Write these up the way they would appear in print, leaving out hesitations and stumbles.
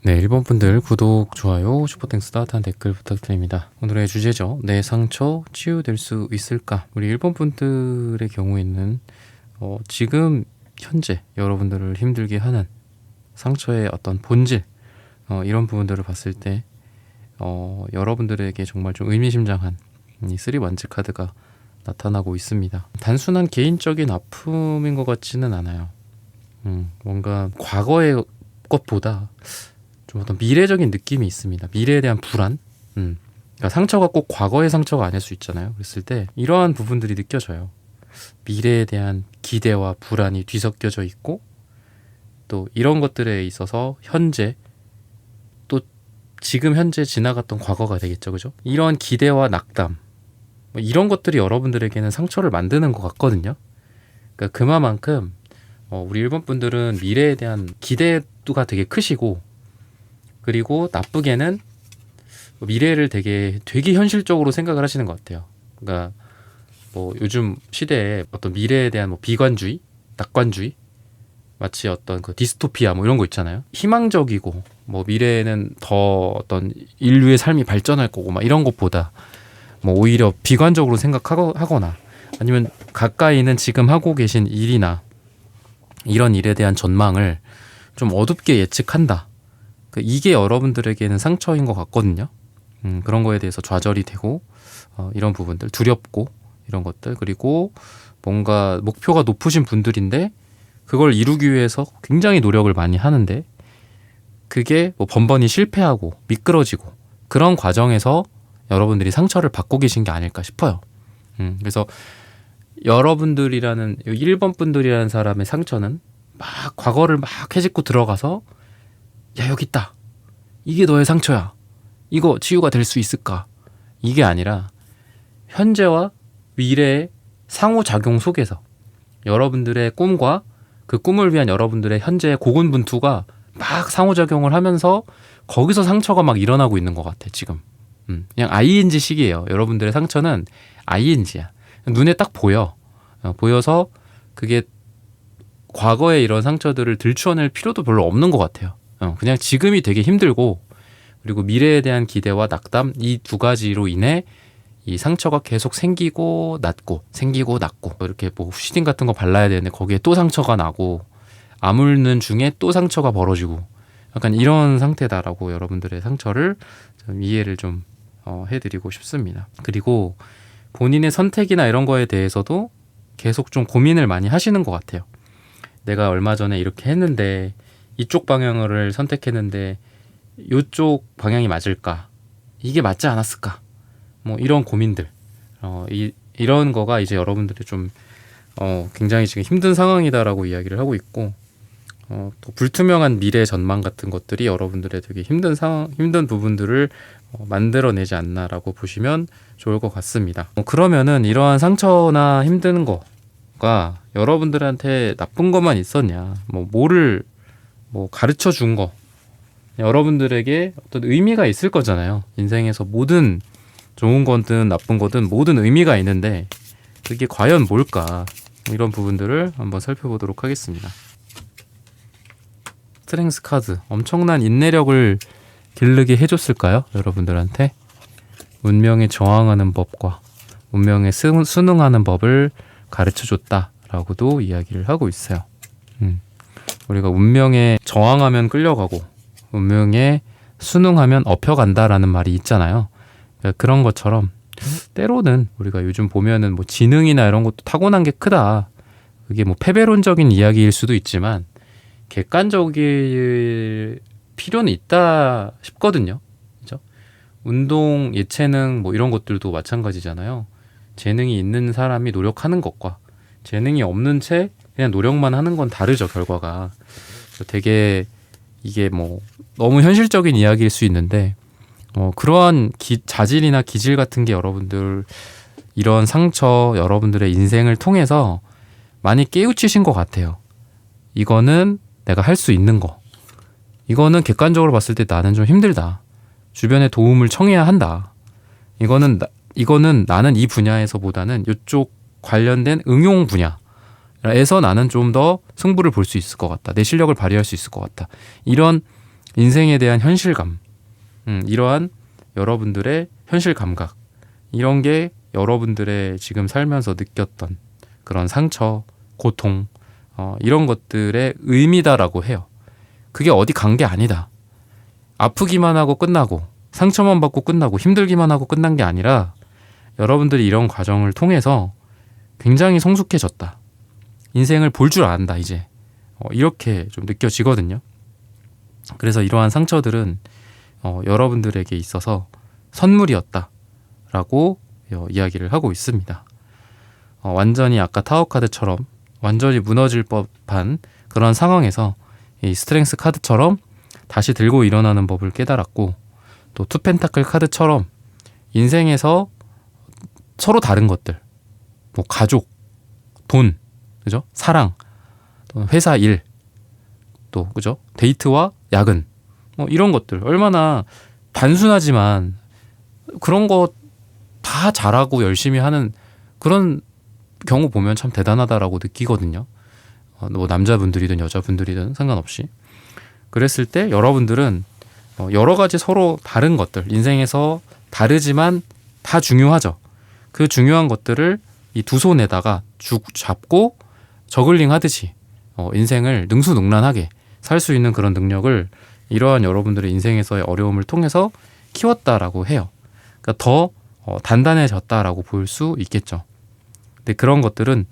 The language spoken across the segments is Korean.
네, 1번 분들 구독, 좋아요, 슈퍼땡스 따뜻한 댓글 부탁드립니다. 오늘의 주제죠. 내 상처 치유될 수 있을까? 우리 1번 분들의 경우에는 지금 현재 여러분들을 힘들게 하는 상처의 어떤 본질, 이런 부분들을 봤을 때 여러분들에게 정말 좀 의미심장한 이 3번째 카드가 나타나고 있습니다. 단순한 개인적인 아픔인 것 같지는 않아요. 뭔가 과거의 것보다 좀 어떤 미래적인 느낌이 있습니다. 미래에 대한 불안. 그러니까 상처가 꼭 과거의 상처가 아닐 수 있잖아요. 그랬을 때 이러한 부분들이 느껴져요. 미래에 대한 기대와 불안이 뒤섞여져 있고, 또 이런 것들에 있어서 현재, 또 지금 현재 지나갔던 과거가 되겠죠. 그죠? 이러한 기대와 낙담, 뭐 이런 것들이 여러분들에게는 상처를 만드는 것 같거든요. 그러니까 그만큼 우리 1번 분들은 미래에 대한 기대도가 되게 크시고, 그리고 나쁘게는 미래를 되게 현실적으로 생각을 하시는 것 같아요. 그러니까 뭐 요즘 시대에 어떤 미래에 대한 뭐 비관주의, 낙관주의, 마치 어떤 그 디스토피아 뭐 이런 거 있잖아요. 희망적이고 뭐 미래에는 더 어떤 인류의 삶이 발전할 거고 막 이런 것보다 뭐 오히려 비관적으로 생각하거나, 아니면 가까이는 지금 하고 계신 일이나 이런 일에 대한 전망을 좀 어둡게 예측한다. 이게 여러분들에게는 상처인 것 같거든요. 그런 거에 대해서 좌절이 되고, 이런 부분들, 두렵고 이런 것들, 그리고 뭔가 목표가 높으신 분들인데 그걸 이루기 위해서 굉장히 노력을 많이 하는데 그게 뭐 번번이 실패하고 미끄러지고, 그런 과정에서 여러분들이 상처를 받고 계신 게 아닐까 싶어요. 그래서 여러분들이라는 1번 분들이라는 사람의 상처는 막 과거를 막 헤집고 들어가서, 야, 여기 있다, 이게 너의 상처야, 이거 치유가 될 수 있을까? 이게 아니라 현재와 미래의 상호작용 속에서 여러분들의 꿈과 그 꿈을 위한 여러분들의 현재의 고군분투가 막 상호작용을 하면서 거기서 상처가 막 일어나고 있는 것 같아 지금. 그냥 ING 식이에요. 여러분들의 상처는 ING야. 눈에 딱 보여서 그게 과거의 이런 상처들을 들추어낼 필요도 별로 없는 것 같아요. 그냥 지금이 되게 힘들고, 그리고 미래에 대한 기대와 낙담, 이 두 가지로 인해 이 상처가 계속 생기고 낫고 이렇게 뭐 후시딘 같은 거 발라야 되는데 거기에 또 상처가 나고, 아물는 중에 또 상처가 벌어지고, 약간 이런 상태다라고 여러분들의 상처를 좀 이해를 좀 해드리고 싶습니다. 그리고 본인의 선택이나 이런 거에 대해서도 계속 좀 고민을 많이 하시는 것 같아요. 내가 얼마 전에 이렇게 했는데, 이쪽 방향을 선택했는데 이쪽 방향이 맞을까? 이게 맞지 않았을까? 뭐 이런 고민들, 이런 거가 이제 여러분들이 좀 굉장히 지금 힘든 상황이다라고 이야기를 하고 있고, 또 불투명한 미래 전망 같은 것들이 여러분들의 되게 힘든 부분들을 만들어내지 않나라고 보시면 좋을 것 같습니다. 그러면은 이러한 상처나 힘든 거가 여러분들한테 나쁜 것만 있었냐? 뭐를 가르쳐 준 거, 여러분들에게 어떤 의미가 있을 거잖아요. 인생에서 모든 좋은 거든 나쁜 거든 모든 의미가 있는데 그게 과연 뭘까? 이런 부분들을 한번 살펴보도록 하겠습니다. 스트렝스 카드, 엄청난 인내력을 기르게 해줬을까요? 여러분들한테 운명에 저항하는 법과 운명에 순응하는 법을 가르쳐줬다라고도 이야기를 하고 있어요. 우리가 운명에 저항하면 끌려가고 운명에 순응하면 업혀간다라는 말이 있잖아요. 그러니까 그런 것처럼 때로는 우리가 요즘 보면은 뭐 지능이나 이런 것도 타고난 게 크다, 그게 뭐 패배론적인 이야기일 수도 있지만 객관적일 필요는 있다 싶거든요. 그죠? 운동, 예체능 뭐 이런 것들도 마찬가지잖아요. 재능이 있는 사람이 노력하는 것과 재능이 없는 채 그냥 노력만 하는 건 다르죠, 결과가. 되게 이게 뭐 너무 현실적인 이야기일 수 있는데, 그러한 자질이나 기질 같은 게 여러분들, 이런 상처, 여러분들의 인생을 통해서 많이 깨우치신 것 같아요. 이거는 내가 할 수 있는 거, 이거는 객관적으로 봤을 때 나는 좀 힘들다, 주변의 도움을 청해야 한다, 이거는 나는 이 분야에서보다는 이쪽 관련된 응용 분야에서 나는 좀 더 승부를 볼 수 있을 것 같다, 내 실력을 발휘할 수 있을 것 같다, 이런 인생에 대한 현실감, 이러한 여러분들의 현실 감각, 이런 게 여러분들의 지금 살면서 느꼈던 그런 상처, 고통, 이런 것들의 의미다라고 해요. 그게 어디 간 게 아니다. 아프기만 하고 끝나고 상처만 받고 끝나고 힘들기만 하고 끝난 게 아니라 여러분들이 이런 과정을 통해서 굉장히 성숙해졌다. 인생을 볼 줄 안다 이제. 이렇게 좀 느껴지거든요. 그래서 이러한 상처들은 여러분들에게 있어서 선물이었다라고 이야기를 하고 있습니다. 완전히 아까 타워 카드처럼 완전히 무너질 법한 그런 상황에서 이 스트렝스 카드처럼 다시 들고 일어나는 법을 깨달았고, 또 투 펜타클 카드처럼 인생에서 서로 다른 것들, 뭐 가족, 돈, 그죠? 사랑, 또 회사 일, 또 그죠? 데이트와 야근, 뭐 이런 것들 얼마나 단순하지만 그런 거 다 잘하고 열심히 하는 그런 경우 보면 참 대단하다라고 느끼거든요. 뭐 남자분들이든 여자분들이든 상관없이. 그랬을 때 여러분들은 여러 가지 서로 다른 것들, 인생에서 다르지만 다 중요하죠. 그 중요한 것들을 이 두 손에다가 잡고 저글링 하듯이 인생을 능수능란하게 살 수 있는 그런 능력을 이러한 여러분들의 인생에서의 어려움을 통해서 키웠다라고 해요. 그러니까 더 단단해졌다라고 볼 수 있겠죠. 근데 그런 것들은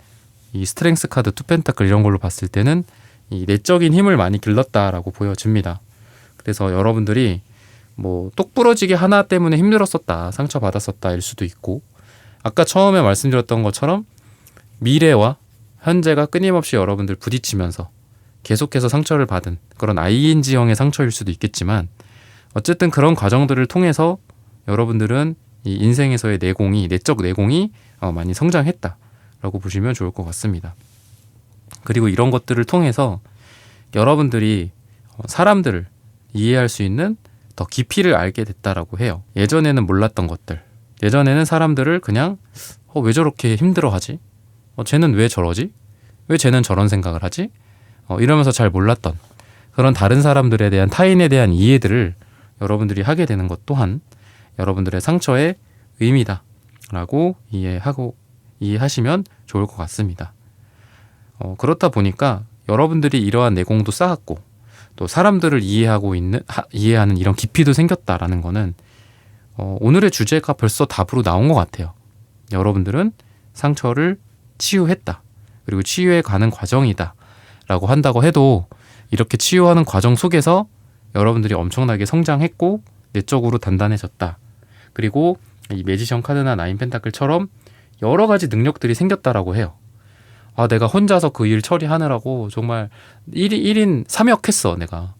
이 스트렝스 카드, 투 펜타클 이런 걸로 봤을 때는 이 내적인 힘을 많이 길렀다라고 보여집니다. 그래서 여러분들이 뭐 똑부러지게 하나 때문에 힘들었었다, 상처받았었다 일 수도 있고, 아까 처음에 말씀드렸던 것처럼 미래와 현재가 끊임없이 여러분들 부딪히면서 계속해서 상처를 받은 그런 ING형의 상처일 수도 있겠지만, 어쨌든 그런 과정들을 통해서 여러분들은 이 인생에서의 내적 내공이 많이 성장했다라고 보시면 좋을 것 같습니다. 그리고 이런 것들을 통해서 여러분들이 사람들을 이해할 수 있는 더 깊이를 알게 됐다라고 해요. 예전에는 몰랐던 것들, 예전에는 사람들을 그냥 왜 저렇게 힘들어하지? 쟤는 왜 저러지? 왜 쟤는 저런 생각을 하지? 이러면서 잘 몰랐던 그런 다른 사람들에 대한, 타인에 대한 이해들을 여러분들이 하게 되는 것 또한 여러분들의 상처의 의미다라고 이해하시면 좋을 것 같습니다. 그렇다 보니까 여러분들이 이러한 내공도 쌓았고, 또 사람들을 이해하는 이런 깊이도 생겼다라는 거는 오늘의 주제가 벌써 답으로 나온 것 같아요. 여러분들은 상처를 치유했다, 그리고 치유해 가는 과정이다 라고 한다고 해도, 이렇게 치유하는 과정 속에서 여러분들이 엄청나게 성장했고 내적으로 단단해졌다, 그리고 이 매지션 카드나 나인 펜타클처럼 여러 가지 능력들이 생겼다라고 해요. 내가 혼자서 그 일 처리하느라고 정말 1인 3역했어 내가.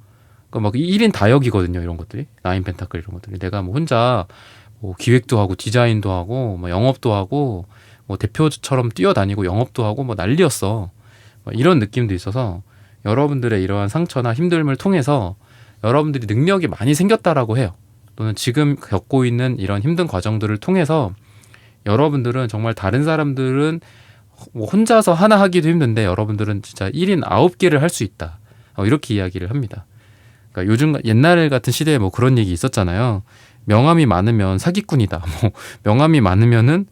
막 1인 다역이거든요 이런 것들이. 나인 펜타클 이런 것들이. 내가 뭐 혼자 뭐 기획도 하고 디자인도 하고 뭐 영업도 하고 뭐 대표처럼 뛰어다니고 영업도 하고 뭐 난리였어. 이런 느낌도 있어서 여러분들의 이러한 상처나 힘듦을 통해서 여러분들이 능력이 많이 생겼다라고 해요. 또는 지금 겪고 있는 이런 힘든 과정들을 통해서 여러분들은 정말 다른 사람들은 뭐 혼자서 하나 하기도 힘든데 여러분들은 진짜 1인 9개를 할 수 있다. 이렇게 이야기를 합니다. 그러니까 요즘 옛날 같은 시대에 뭐 그런 얘기 있었잖아요. 명함이 많으면 사기꾼이다. 뭐 명함이 많으면은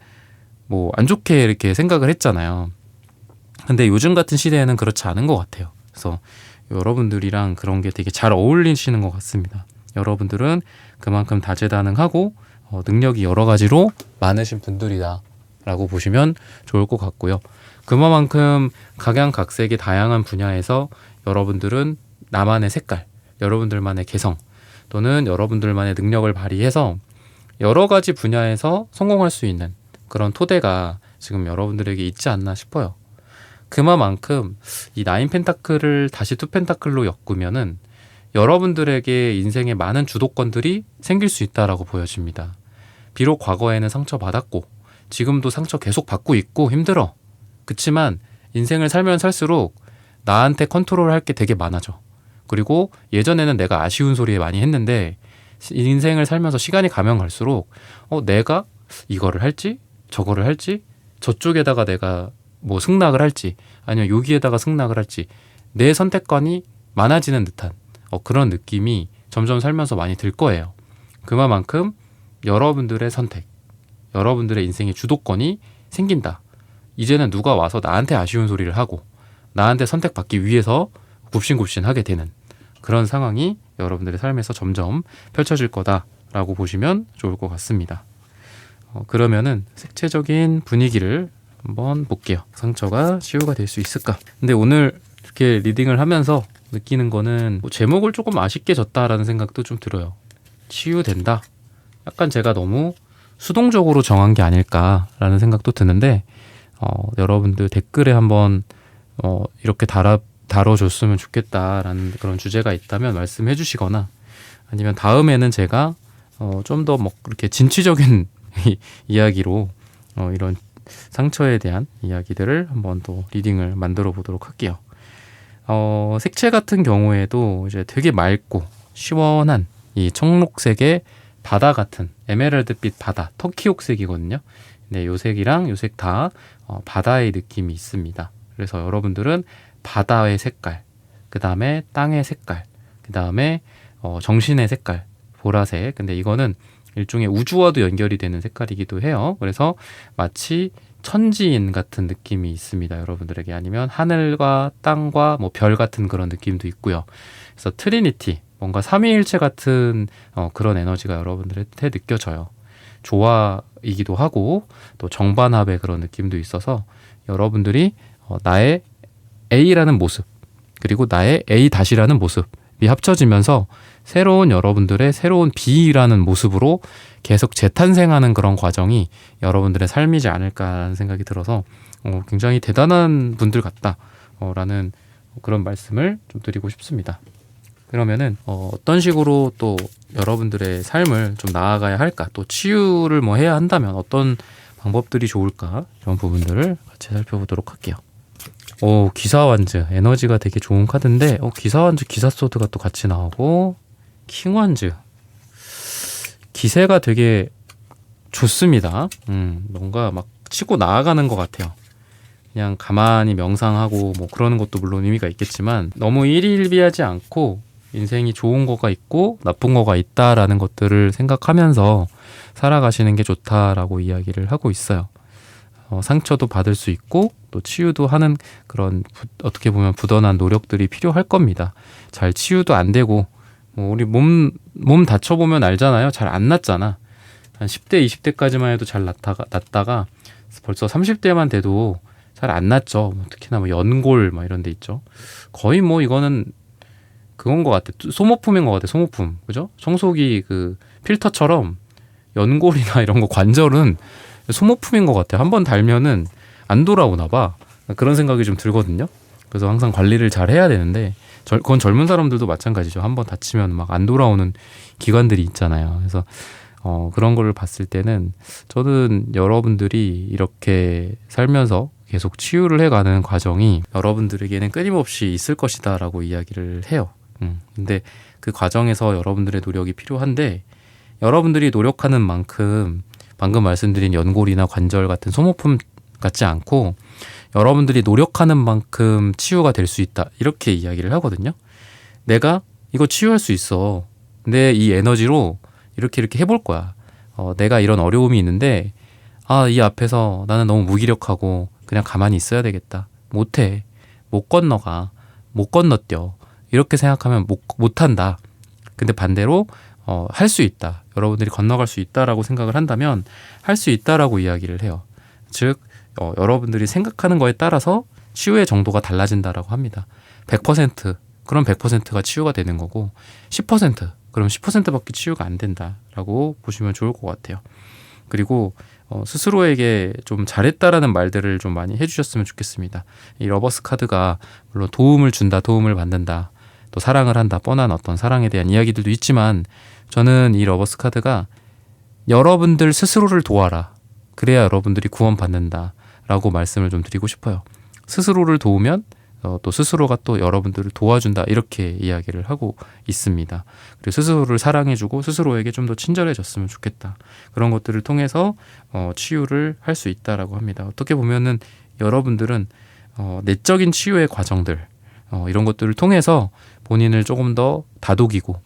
뭐 안 좋게 이렇게 생각을 했잖아요. 근데 요즘 같은 시대에는 그렇지 않은 것 같아요. 그래서 여러분들이랑 그런 게 되게 잘 어울리시는 것 같습니다. 여러분들은 그만큼 다재다능하고 능력이 여러 가지로 많으신 분들이다 라고 보시면 좋을 것 같고요. 그만큼 각양각색의 다양한 분야에서 여러분들은 나만의 색깔, 여러분들만의 개성, 또는 여러분들만의 능력을 발휘해서 여러 가지 분야에서 성공할 수 있는 그런 토대가 지금 여러분들에게 있지 않나 싶어요. 그만큼 이 나인 펜타클을 다시 투 펜타클로 엮으면은 여러분들에게 인생에 많은 주도권들이 생길 수 있다라고 보여집니다. 비록 과거에는 상처받았고 지금도 상처 계속 받고 있고 힘들어. 그치만 인생을 살면 살수록 나한테 컨트롤할 게 되게 많아져. 그리고 예전에는 내가 아쉬운 소리 많이 했는데 인생을 살면서 시간이 가면 갈수록 내가 이거를 할지 저거를 할지 저쪽에다가 내가 뭐 승낙을 할지 아니면 여기에다가 승낙을 할지 내 선택권이 많아지는 듯한 그런 느낌이 점점 살면서 많이 들 거예요. 그만큼 여러분들의 선택, 여러분들의 인생의 주도권이 생긴다. 이제는 누가 와서 나한테 아쉬운 소리를 하고 나한테 선택받기 위해서 굽신굽신하게 되는 그런 상황이 여러분들의 삶에서 점점 펼쳐질 거다라고 보시면 좋을 것 같습니다. 그러면은 색채적인 분위기를 한번 볼게요. 상처가 치유가 될 수 있을까? 근데 오늘 이렇게 리딩을 하면서 느끼는 거는 뭐 제목을 조금 아쉽게 졌다라는 생각도 좀 들어요. 치유된다? 약간 제가 너무 수동적으로 정한 게 아닐까라는 생각도 드는데 여러분들 댓글에 한번 이렇게 다뤄줬으면 좋겠다라는 그런 주제가 있다면 말씀해 주시거나 아니면 다음에는 제가 좀 더 뭐 그렇게 진취적인 이야기로 이런 상처에 대한 이야기들을 한번 또 리딩을 만들어 보도록 할게요. 색채 같은 경우에도 이제 되게 맑고 시원한 이 청록색의 바다 같은 에메랄드빛 바다, 터키옥색이거든요. 네, 요 색이랑 요 색 다 바다의 느낌이 있습니다. 그래서 여러분들은 바다의 색깔, 그 다음에 땅의 색깔, 그 다음에 정신의 색깔, 보라색. 근데 이거는 일종의 우주와도 연결이 되는 색깔이기도 해요. 그래서 마치 천지인 같은 느낌이 있습니다. 여러분들에게. 아니면 하늘과 땅과 뭐 별 같은 그런 느낌도 있고요. 그래서 트리니티, 뭔가 삼위일체 같은 그런 에너지가 여러분들한테 느껴져요. 조화이기도 하고 또 정반합의 그런 느낌도 있어서 여러분들이 나의 A라는 모습 그리고 나의 A-라는 모습이 합쳐지면서 새로운 여러분들의 새로운 B라는 모습으로 계속 재탄생하는 그런 과정이 여러분들의 삶이지 않을까라는 생각이 들어서 굉장히 대단한 분들 같다 라는 그런 말씀을 좀 드리고 싶습니다. 그러면은 어떤 식으로 또 여러분들의 삶을 좀 나아가야 할까, 또 치유를 뭐 해야 한다면 어떤 방법들이 좋을까, 이런 부분들을 같이 살펴보도록 할게요. 기사완즈 에너지가 되게 좋은 카드인데 기사완즈 기사소드가 또 같이 나오고 킹완즈 기세가 되게 좋습니다. 뭔가 막 치고 나아가는 것 같아요. 그냥 가만히 명상하고 뭐 그러는 것도 물론 의미가 있겠지만 너무 일희일비하지 않고 인생이 좋은 거가 있고 나쁜 거가 있다라는 것들을 생각하면서 살아가시는 게 좋다라고 이야기를 하고 있어요. 상처도 받을 수 있고 또 치유도 하는 그런 어떻게 보면 부단한 노력들이 필요할 겁니다. 잘 치유도 안 되고 뭐 우리 몸 다쳐보면 알잖아요. 잘 안 낫잖아. 한 10대 20대까지만 해도 잘 낫다가 벌써 30대만 돼도 잘 안 낫죠. 특히나 뭐 연골 막 이런 데 있죠. 거의 뭐 이거는 그건 것 같아. 소모품인 것 같아. 소모품. 그죠? 청소기 그 필터처럼 연골이나 이런 거 관절은 소모품인 것 같아. 한번 달면은 안 돌아오나 봐. 그런 생각이 좀 들거든요. 그래서 항상 관리를 잘 해야 되는데 그건 젊은 사람들도 마찬가지죠. 한번 다치면 막 안 돌아오는 기관들이 있잖아요. 그래서 그런 거를 봤을 때는 저는 여러분들이 이렇게 살면서 계속 치유를 해가는 과정이 여러분들에게는 끊임없이 있을 것이다 라고 이야기를 해요. 근데 그 과정에서 여러분들의 노력이 필요한데 여러분들이 노력하는 만큼 방금 말씀드린 연골이나 관절 같은 소모품 같지 않고 여러분들이 노력하는 만큼 치유가 될 수 있다 이렇게 이야기를 하거든요. 내가 이거 치유할 수 있어. 내 이 에너지로 이렇게 해볼 거야. 내가 이런 어려움이 있는데 이 앞에서 나는 너무 무기력하고 그냥 가만히 있어야 되겠다. 못해. 못 건너가. 못 건너뛰어. 이렇게 생각하면 못한다. 근데 반대로 할 수 있다. 여러분들이 건너갈 수 있다라고 생각을 한다면 할 수 있다라고 이야기를 해요. 즉 여러분들이 생각하는 거에 따라서 치유의 정도가 달라진다라고 합니다. 100% 그럼 100%가 치유가 되는 거고 10% 그럼 10%밖에 치유가 안 된다라고 보시면 좋을 것 같아요. 그리고 스스로에게 좀 잘했다라는 말들을 좀 많이 해주셨으면 좋겠습니다. 이 러버스 카드가 물론 도움을 준다, 도움을 받는다, 또 사랑을 한다, 뻔한 어떤 사랑에 대한 이야기들도 있지만 저는 이 러버스 카드가 여러분들 스스로를 도와라. 그래야 여러분들이 구원받는다 라고 말씀을 좀 드리고 싶어요. 스스로를 도우면 또 스스로가 또 여러분들을 도와준다 이렇게 이야기를 하고 있습니다. 그리고 스스로를 사랑해주고 스스로에게 좀 더 친절해졌으면 좋겠다. 그런 것들을 통해서 치유를 할 수 있다라고 합니다. 어떻게 보면은 여러분들은 내적인 치유의 과정들 이런 것들을 통해서 본인을 조금 더 다독이고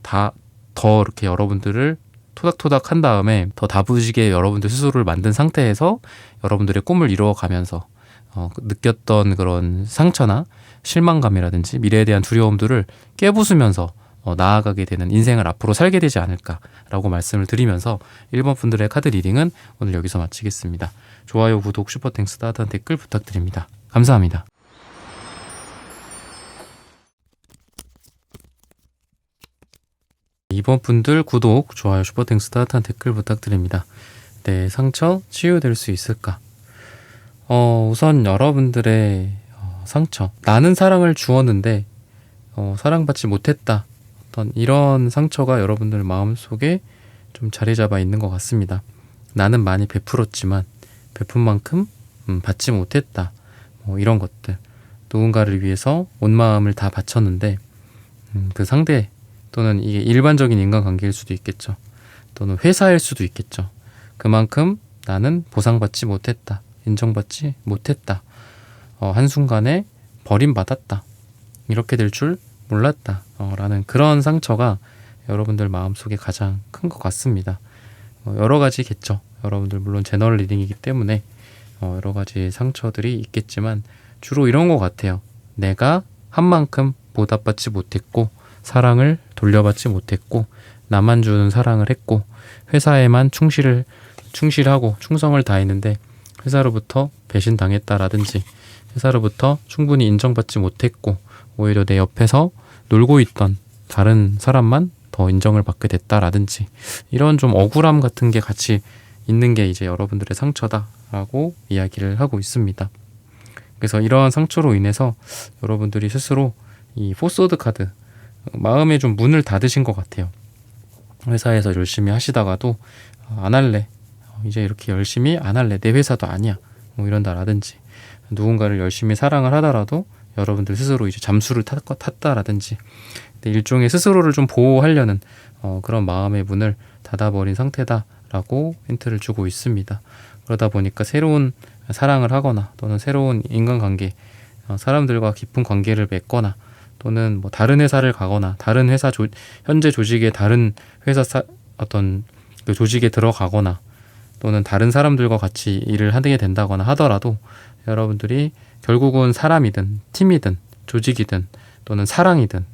더 이렇게 여러분들을 토닥토닥 한 다음에 더 다부지게 여러분들 스스로를 만든 상태에서 여러분들의 꿈을 이루어가면서 느꼈던 그런 상처나 실망감이라든지 미래에 대한 두려움들을 깨부수면서 나아가게 되는 인생을 앞으로 살게 되지 않을까라고 말씀을 드리면서 1번 분들의 카드 리딩은 오늘 여기서 마치겠습니다. 좋아요, 구독, 슈퍼땡스, 따뜻한 댓글 부탁드립니다. 감사합니다. 2번 분들 구독, 좋아요, 슈퍼땡스, 따뜻한 댓글 부탁드립니다. 내 상처 치유될 수 있을까? 우선 여러분들의 상처, 나는 사랑을 주었는데 사랑받지 못했다, 어떤 이런 상처가 여러분들 마음속에 좀 자리 잡아 있는 것 같습니다. 나는 많이 베풀었지만 베푼 만큼 받지 못했다, 이런 것들. 누군가를 위해서 온 마음을 다 바쳤는데 그 상대 또는 이게 일반적인 인간관계일 수도 있겠죠. 또는 회사일 수도 있겠죠. 그만큼 나는 보상받지 못했다, 인정받지 못했다, 한순간에 버림받았다, 이렇게 될 줄 몰랐다, 라는 그런 상처가 여러분들 마음속에 가장 큰 것 같습니다. 여러 가지겠죠. 여러분들 물론 제너럴 리딩이기 때문에 여러 가지 상처들이 있겠지만 주로 이런 것 같아요. 내가 한 만큼 보답받지 못했고 사랑을 돌려받지 못했고 나만 주는 사랑을 했고 회사에만 충실하고 충성을 다했는데 회사로부터 배신당했다라든지 회사로부터 충분히 인정받지 못했고 오히려 내 옆에서 놀고 있던 다른 사람만 더 인정을 받게 됐다라든지 이런 좀 억울함 같은 게 같이 있는 게 이제 여러분들의 상처다라고 이야기를 하고 있습니다. 그래서 이러한 상처로 인해서 여러분들이 스스로 이 포소드 카드, 마음에 좀 문을 닫으신 것 같아요. 회사에서 열심히 하시다가도 안 할래, 이제 이렇게 열심히 안 할래, 내 회사도 아니야, 이런다라든지 누군가를 열심히 사랑을 하더라도 여러분들 스스로 이제 잠수를 탔다라든지 일종의 스스로를 좀 보호하려는 그런 마음의 문을 닫아버린 상태다라고 힌트를 주고 있습니다. 그러다 보니까 새로운 사랑을 하거나 또는 새로운 인간관계, 사람들과 깊은 관계를 맺거나 또는 다른 회사를 가거나 다른 회사 현재 조직의 다른 회사 어떤 그 조직에 들어가거나 또는 다른 사람들과 같이 일을 하게 된다거나 하더라도 여러분들이 결국은 사람이든 팀이든 조직이든 또는 사랑이든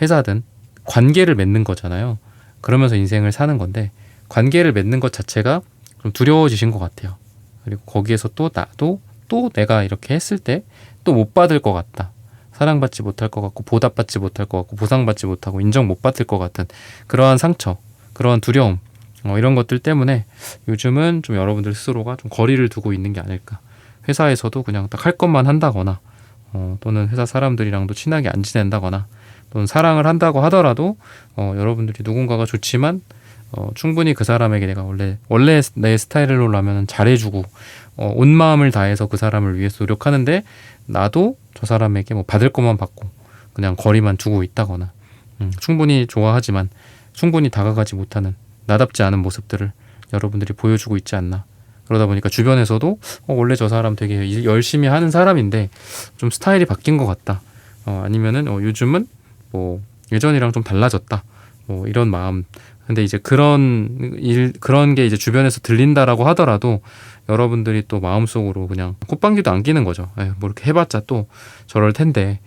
회사든 관계를 맺는 거잖아요. 그러면서 인생을 사는 건데 관계를 맺는 것 자체가 좀 두려워지신 것 같아요. 그리고 거기에서 또 나도 또 내가 이렇게 했을 때 또 못 받을 것 같다, 사랑받지 못할 것 같고 보답받지 못할 것 같고 보상받지 못하고 인정 못 받을 것 같은 그러한 상처, 그러한 두려움, 이런 것들 때문에 요즘은 좀 여러분들 스스로가 좀 거리를 두고 있는 게 아닐까. 회사에서도 그냥 딱 할 것만 한다거나 또는 회사 사람들이랑도 친하게 안 지낸다거나 또는 사랑을 한다고 하더라도 여러분들이 누군가가 좋지만 충분히 그 사람에게 내가 원래 내 스타일로라면 잘해주고 온 마음을 다해서 그 사람을 위해서 노력하는데 나도 저 사람에게 받을 것만 받고 그냥 거리만 두고 있다거나 충분히 좋아하지만 충분히 다가가지 못하는 나답지 않은 모습들을 여러분들이 보여주고 있지 않나. 그러다 보니까 주변에서도 원래 저 사람 되게 열심히 하는 사람인데 좀 스타일이 바뀐 것 같다, 아니면은 요즘은 예전이랑 좀 달라졌다, 이런 마음. 근데 이제 그런 게 이제 주변에서 들린다라고 하더라도 여러분들이 또 마음속으로 그냥 콧방귀도 안 끼는 거죠. 이렇게 해봤자 또 저럴 텐데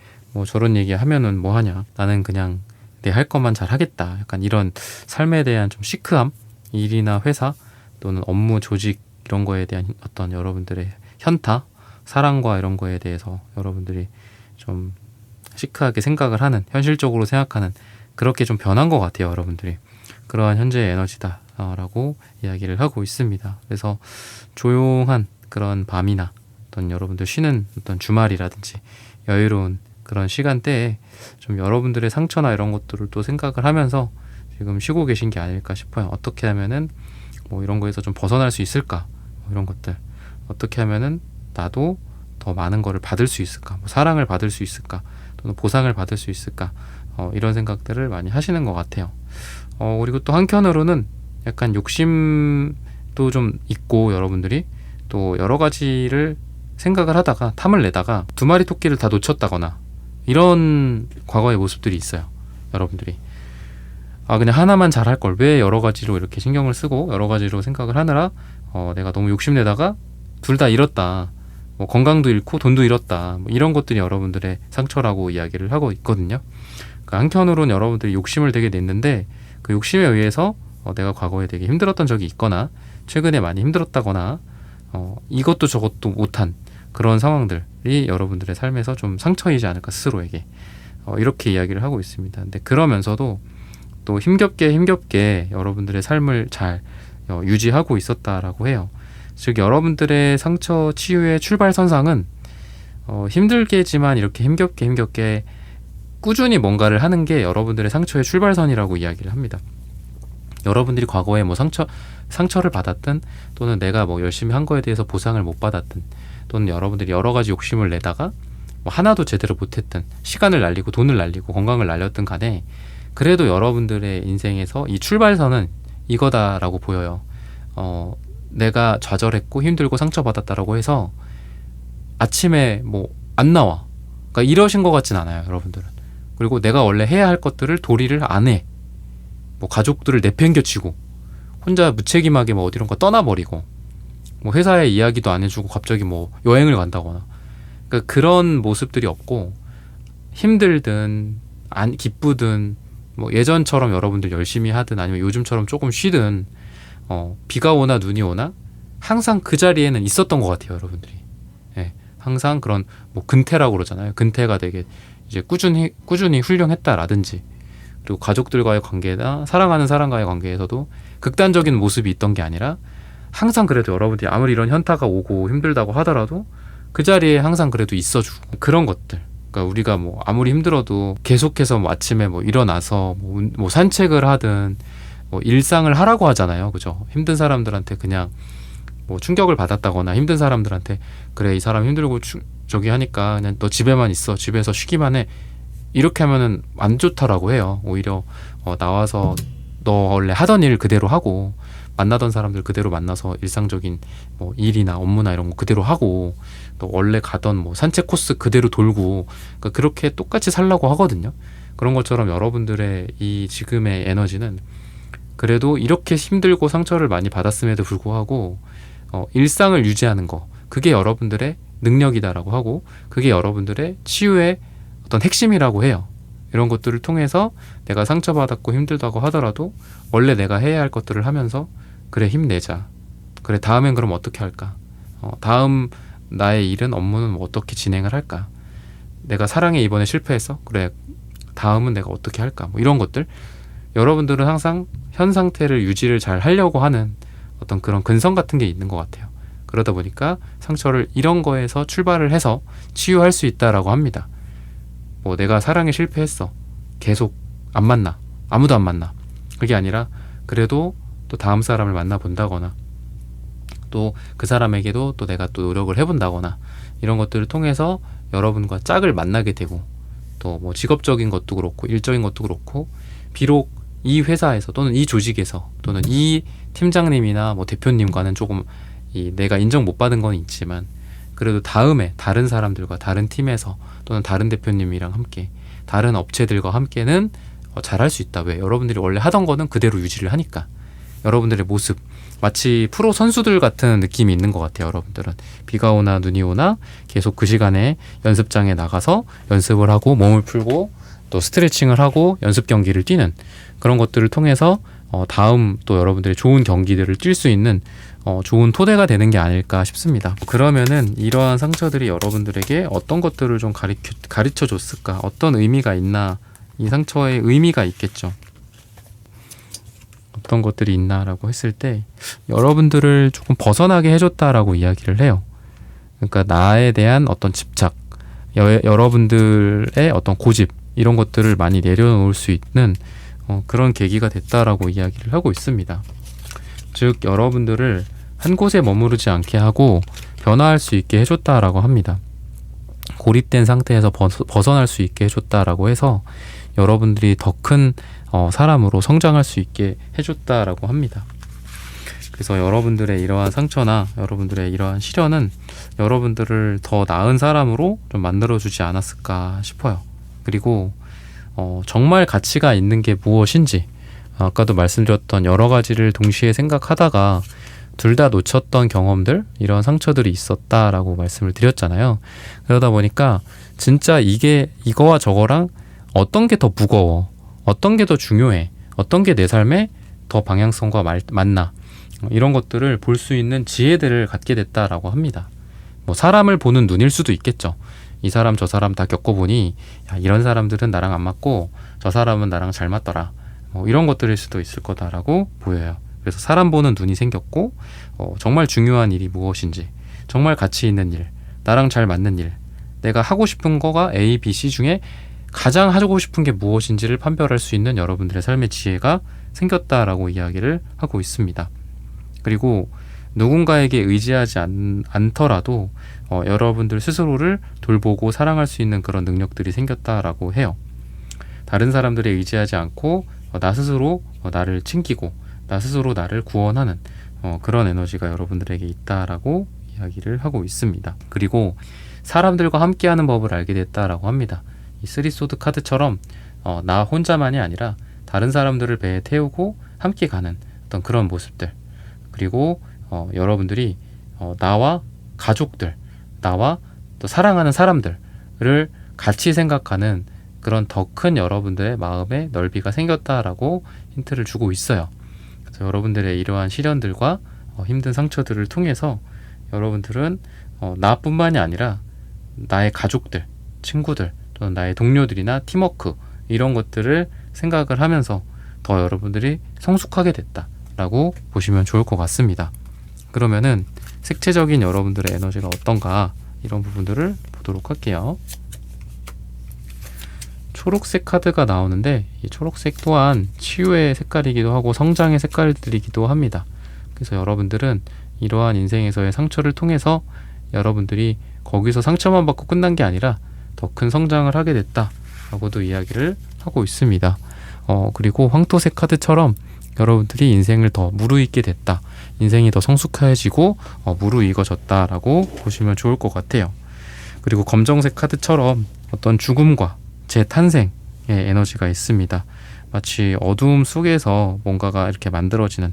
저런 얘기 하면은 뭐 하냐, 나는 그냥 내 할 것만 잘 하겠다, 약간 이런 삶에 대한 좀 시크함, 일이나 회사 또는 업무 조직 이런 거에 대한 어떤 여러분들의 현타, 사랑과 이런 거에 대해서 여러분들이 좀 시크하게 생각을 하는, 현실적으로 생각하는, 그렇게 좀 변한 것 같아요. 여러분들이 그러한 현재의 에너지다 라고 이야기를 하고 있습니다. 그래서 조용한 그런 밤이나 어떤 여러분들 쉬는 어떤 주말이라든지 여유로운 그런 시간대에 좀 여러분들의 상처나 이런 것들을 또 생각을 하면서 지금 쉬고 계신 게 아닐까 싶어요. 어떻게 하면은 이런 거에서 좀 벗어날 수 있을까, 이런 것들 어떻게 하면은 나도 더 많은 거를 받을 수 있을까, 사랑을 받을 수 있을까, 또는 보상을 받을 수 있을까, 이런 생각들을 많이 하시는 것 같아요. 그리고 또 한편으로는 약간 욕심도 좀 있고 여러분들이 또 여러 가지를 생각을 하다가 탐을 내다가 두 마리 토끼를 다 놓쳤다거나 이런 과거의 모습들이 있어요. 여러분들이 그냥 하나만 잘할 걸 왜 여러 가지로 이렇게 신경을 쓰고 여러 가지로 생각을 하느라 내가 너무 욕심내다가 둘 다 잃었다. 뭐 건강도 잃고 돈도 잃었다. 뭐 이런 것들이 여러분들의 상처라고 이야기를 하고 있거든요. 그러니까 한편으로는 여러분들이 욕심을 되게 냈는데 그 욕심에 의해서 내가 과거에 되게 힘들었던 적이 있거나 최근에 많이 힘들었다거나 이것도 저것도 못한 그런 상황들이 여러분들의 삶에서 좀 상처이지 않을까 스스로에게 이렇게 이야기를 하고 있습니다. 근데 그러면서도 또 힘겹게 여러분들의 삶을 잘 유지하고 있었다라고 해요. 즉 여러분들의 상처 치유의 출발선상은 힘들게지만 이렇게 힘겹게 꾸준히 뭔가를 하는 게 여러분들의 상처의 출발선이라고 이야기를 합니다. 여러분들이 과거에 뭐 상처를 받았든 또는 내가 뭐 열심히 한 거에 대해서 보상을 못 받았든 또는 여러분들이 여러 가지 욕심을 내다가 뭐 하나도 제대로 못했든 시간을 날리고 돈을 날리고 건강을 날렸든 간에 그래도 여러분들의 인생에서 이 출발선은 이거다라고 보여요. 내가 좌절했고 힘들고 상처받았다라고 해서 아침에 뭐 안 나와. 그러니까 이러신 것 같진 않아요, 여러분들은. 그리고 내가 원래 해야 할 것들을 도리를 안 해. 뭐 가족들을 내팽겨치고 혼자 무책임하게 뭐 어디론가 떠나버리고 뭐 회사에 이야기도 안 해주고 갑자기 뭐 여행을 간다거나 그러니까 그런 모습들이 없고 힘들든 기쁘든 뭐 예전처럼 여러분들 열심히 하든 아니면 요즘처럼 조금 쉬든 비가 오나 눈이 오나 항상 그 자리에는 있었던 것 같아요, 여러분들이. 예, 항상 그런 뭐 근태라고 그러잖아요. 근태가 되게 이제 꾸준히 훌륭했다라든지 그리고 가족들과의 관계나 사랑하는 사람과의 관계에서도 극단적인 모습이 있던 게 아니라 항상 그래도 여러분들이 아무리 이런 현타가 오고 힘들다고 하더라도 그 자리에 항상 그래도 있어주고 그런 것들. 그러니까 우리가 뭐 아무리 힘들어도 계속해서 뭐 아침에 뭐 일어나서 뭐 산책을 하든 뭐 일상을 하라고 하잖아요, 그죠? 힘든 사람들한테 그냥 뭐 충격을 받았다거나 힘든 사람들한테 그래 이 사람 힘들고 저기 하니까 그냥 너 집에만 있어, 집에서 쉬기만 해. 이렇게 하면은 안 좋다라고 해요. 오히려 나와서 너 원래 하던 일 그대로 하고 만나던 사람들 그대로 만나서 일상적인 뭐 일이나 업무나 이런 거 그대로 하고 또 원래 가던 뭐 산책 코스 그대로 돌고 그러니까 그렇게 똑같이 살라고 하거든요. 그런 것처럼 여러분들의 이 지금의 에너지는 그래도 이렇게 힘들고 상처를 많이 받았음에도 불구하고 일상을 유지하는 거 그게 여러분들의 능력이다라고 하고 그게 여러분들의 치유의 어떤 핵심이라고 해요. 이런 것들을 통해서 내가 상처받았고 힘들다고 하더라도 원래 내가 해야 할 것들을 하면서 그래 힘내자. 그래 다음엔 그럼 어떻게 할까? 다음 나의 일은 업무는 뭐 어떻게 진행을 할까? 내가 사랑에 이번에 실패했어? 그래 다음은 내가 어떻게 할까? 뭐 이런 것들 여러분들은 항상 현 상태를 유지를 잘 하려고 하는 어떤 그런 근성 같은 게 있는 것 같아요. 그러다 보니까 상처를 이런 거에서 출발을 해서 치유할 수 있다라고 합니다. 뭐 내가 사랑에 실패했어. 계속 안 만나. 아무도 안 만나. 그게 아니라 그래도 또 다음 사람을 만나본다거나 또 그 사람에게도 또 내가 또 노력을 해본다거나 이런 것들을 통해서 여러분과 짝을 만나게 되고 또 뭐 직업적인 것도 그렇고 일적인 것도 그렇고 비록 이 회사에서 또는 이 조직에서 또는 이 팀장님이나 뭐 대표님과는 조금 내가 인정 못 받은 건 있지만 그래도 다음에 다른 사람들과 다른 팀에서 또는 다른 대표님이랑 함께 다른 업체들과 함께는 잘할 수 있다. 왜? 여러분들이 원래 하던 거는 그대로 유지를 하니까. 여러분들의 모습 마치 프로 선수들 같은 느낌이 있는 것 같아요. 여러분들은 비가 오나 눈이 오나 계속 그 시간에 연습장에 나가서 연습을 하고 몸을 풀고 또 스트레칭을 하고 연습 경기를 뛰는 그런 것들을 통해서 다음 또 여러분들의 좋은 경기들을 뛸 수 있는 좋은 토대가 되는 게 아닐까 싶습니다. 그러면은 이러한 상처들이 여러분들에게 어떤 것들을 좀 가르쳐 줬을까? 어떤 의미가 있나? 이 상처의 의미가 있겠죠. 어떤 것들이 있나라고 했을 때 여러분들을 조금 벗어나게 해줬다라고 이야기를 해요. 그러니까 나에 대한 어떤 집착, 여러분들의 어떤 고집 이런 것들을 많이 내려놓을 수 있는 그런 계기가 됐다라고 이야기를 하고 있습니다. 즉 여러분들을 한 곳에 머무르지 않게 하고 변화할 수 있게 해줬다라고 합니다. 고립된 상태에서 벗어날 수 있게 해줬다라고 해서 여러분들이 더 큰 사람으로 성장할 수 있게 해줬다라고 합니다. 그래서 여러분들의 이러한 상처나 여러분들의 이러한 시련은 여러분들을 더 나은 사람으로 좀 만들어주지 않았을까 싶어요. 그리고 정말 가치가 있는 게 무엇인지 아까도 말씀드렸던 여러 가지를 동시에 생각하다가 둘 다 놓쳤던 경험들, 이런 상처들이 있었다라고 말씀을 드렸잖아요. 그러다 보니까 진짜 이거와 저거랑 어떤 게 더 무거워, 어떤 게 더 중요해, 어떤 게 내 삶에 더 방향성과 맞나, 이런 것들을 볼 수 있는 지혜들을 갖게 됐다라고 합니다. 뭐 사람을 보는 눈일 수도 있겠죠. 이 사람 저 사람 다 겪어보니 야, 이런 사람들은 나랑 안 맞고 저 사람은 나랑 잘 맞더라, 뭐 이런 것들일 수도 있을 거다라고 보여요. 그래서 사람 보는 눈이 생겼고, 정말 중요한 일이 무엇인지, 정말 가치 있는 일, 나랑 잘 맞는 일, 내가 하고 싶은 거가 A, B, C 중에 가장 하고 싶은 게 무엇인지를 판별할 수 있는 여러분들의 삶의 지혜가 생겼다라고 이야기를 하고 있습니다. 그리고 누군가에게 의지하지 않더라도 여러분들 스스로를 돌보고 사랑할 수 있는 그런 능력들이 생겼다라고 해요. 다른 사람들에 의지하지 않고 나 스스로 나를 챙기고 나 스스로 나를 구원하는 그런 에너지가 여러분들에게 있다라고 이야기를 하고 있습니다. 그리고 사람들과 함께하는 법을 알게 됐다라고 합니다. 이 쓰리소드 카드처럼 나 혼자만이 아니라 다른 사람들을 배에 태우고 함께 가는 어떤 그런 모습들, 그리고 여러분들이 나와 가족들, 나와 또 사랑하는 사람들을 같이 생각하는 그런 더 큰 여러분들의 마음의 넓이가 생겼다라고 힌트를 주고 있어요. 그래서 여러분들의 이러한 시련들과 힘든 상처들을 통해서 여러분들은 나뿐만이 아니라 나의 가족들, 친구들, 또는 나의 동료들이나 팀워크, 이런 것들을 생각을 하면서 더 여러분들이 성숙하게 됐다라고 보시면 좋을 것 같습니다. 그러면은 색채적인 여러분들의 에너지가 어떤가, 이런 부분들을 보도록 할게요. 초록색 카드가 나오는데 이 초록색 또한 치유의 색깔이기도 하고 성장의 색깔들이기도 합니다. 그래서 여러분들은 이러한 인생에서의 상처를 통해서 여러분들이 거기서 상처만 받고 끝난 게 아니라 더 큰 성장을 하게 됐다라고도 이야기를 하고 있습니다. 그리고 황토색 카드처럼 여러분들이 인생을 더 무르익게 됐다, 인생이 더 성숙해지고 무르익어졌다라고 보시면 좋을 것 같아요. 그리고 검정색 카드처럼 어떤 죽음과 재탄생의 에너지가 있습니다. 마치 어두움 속에서 뭔가가 이렇게 만들어지는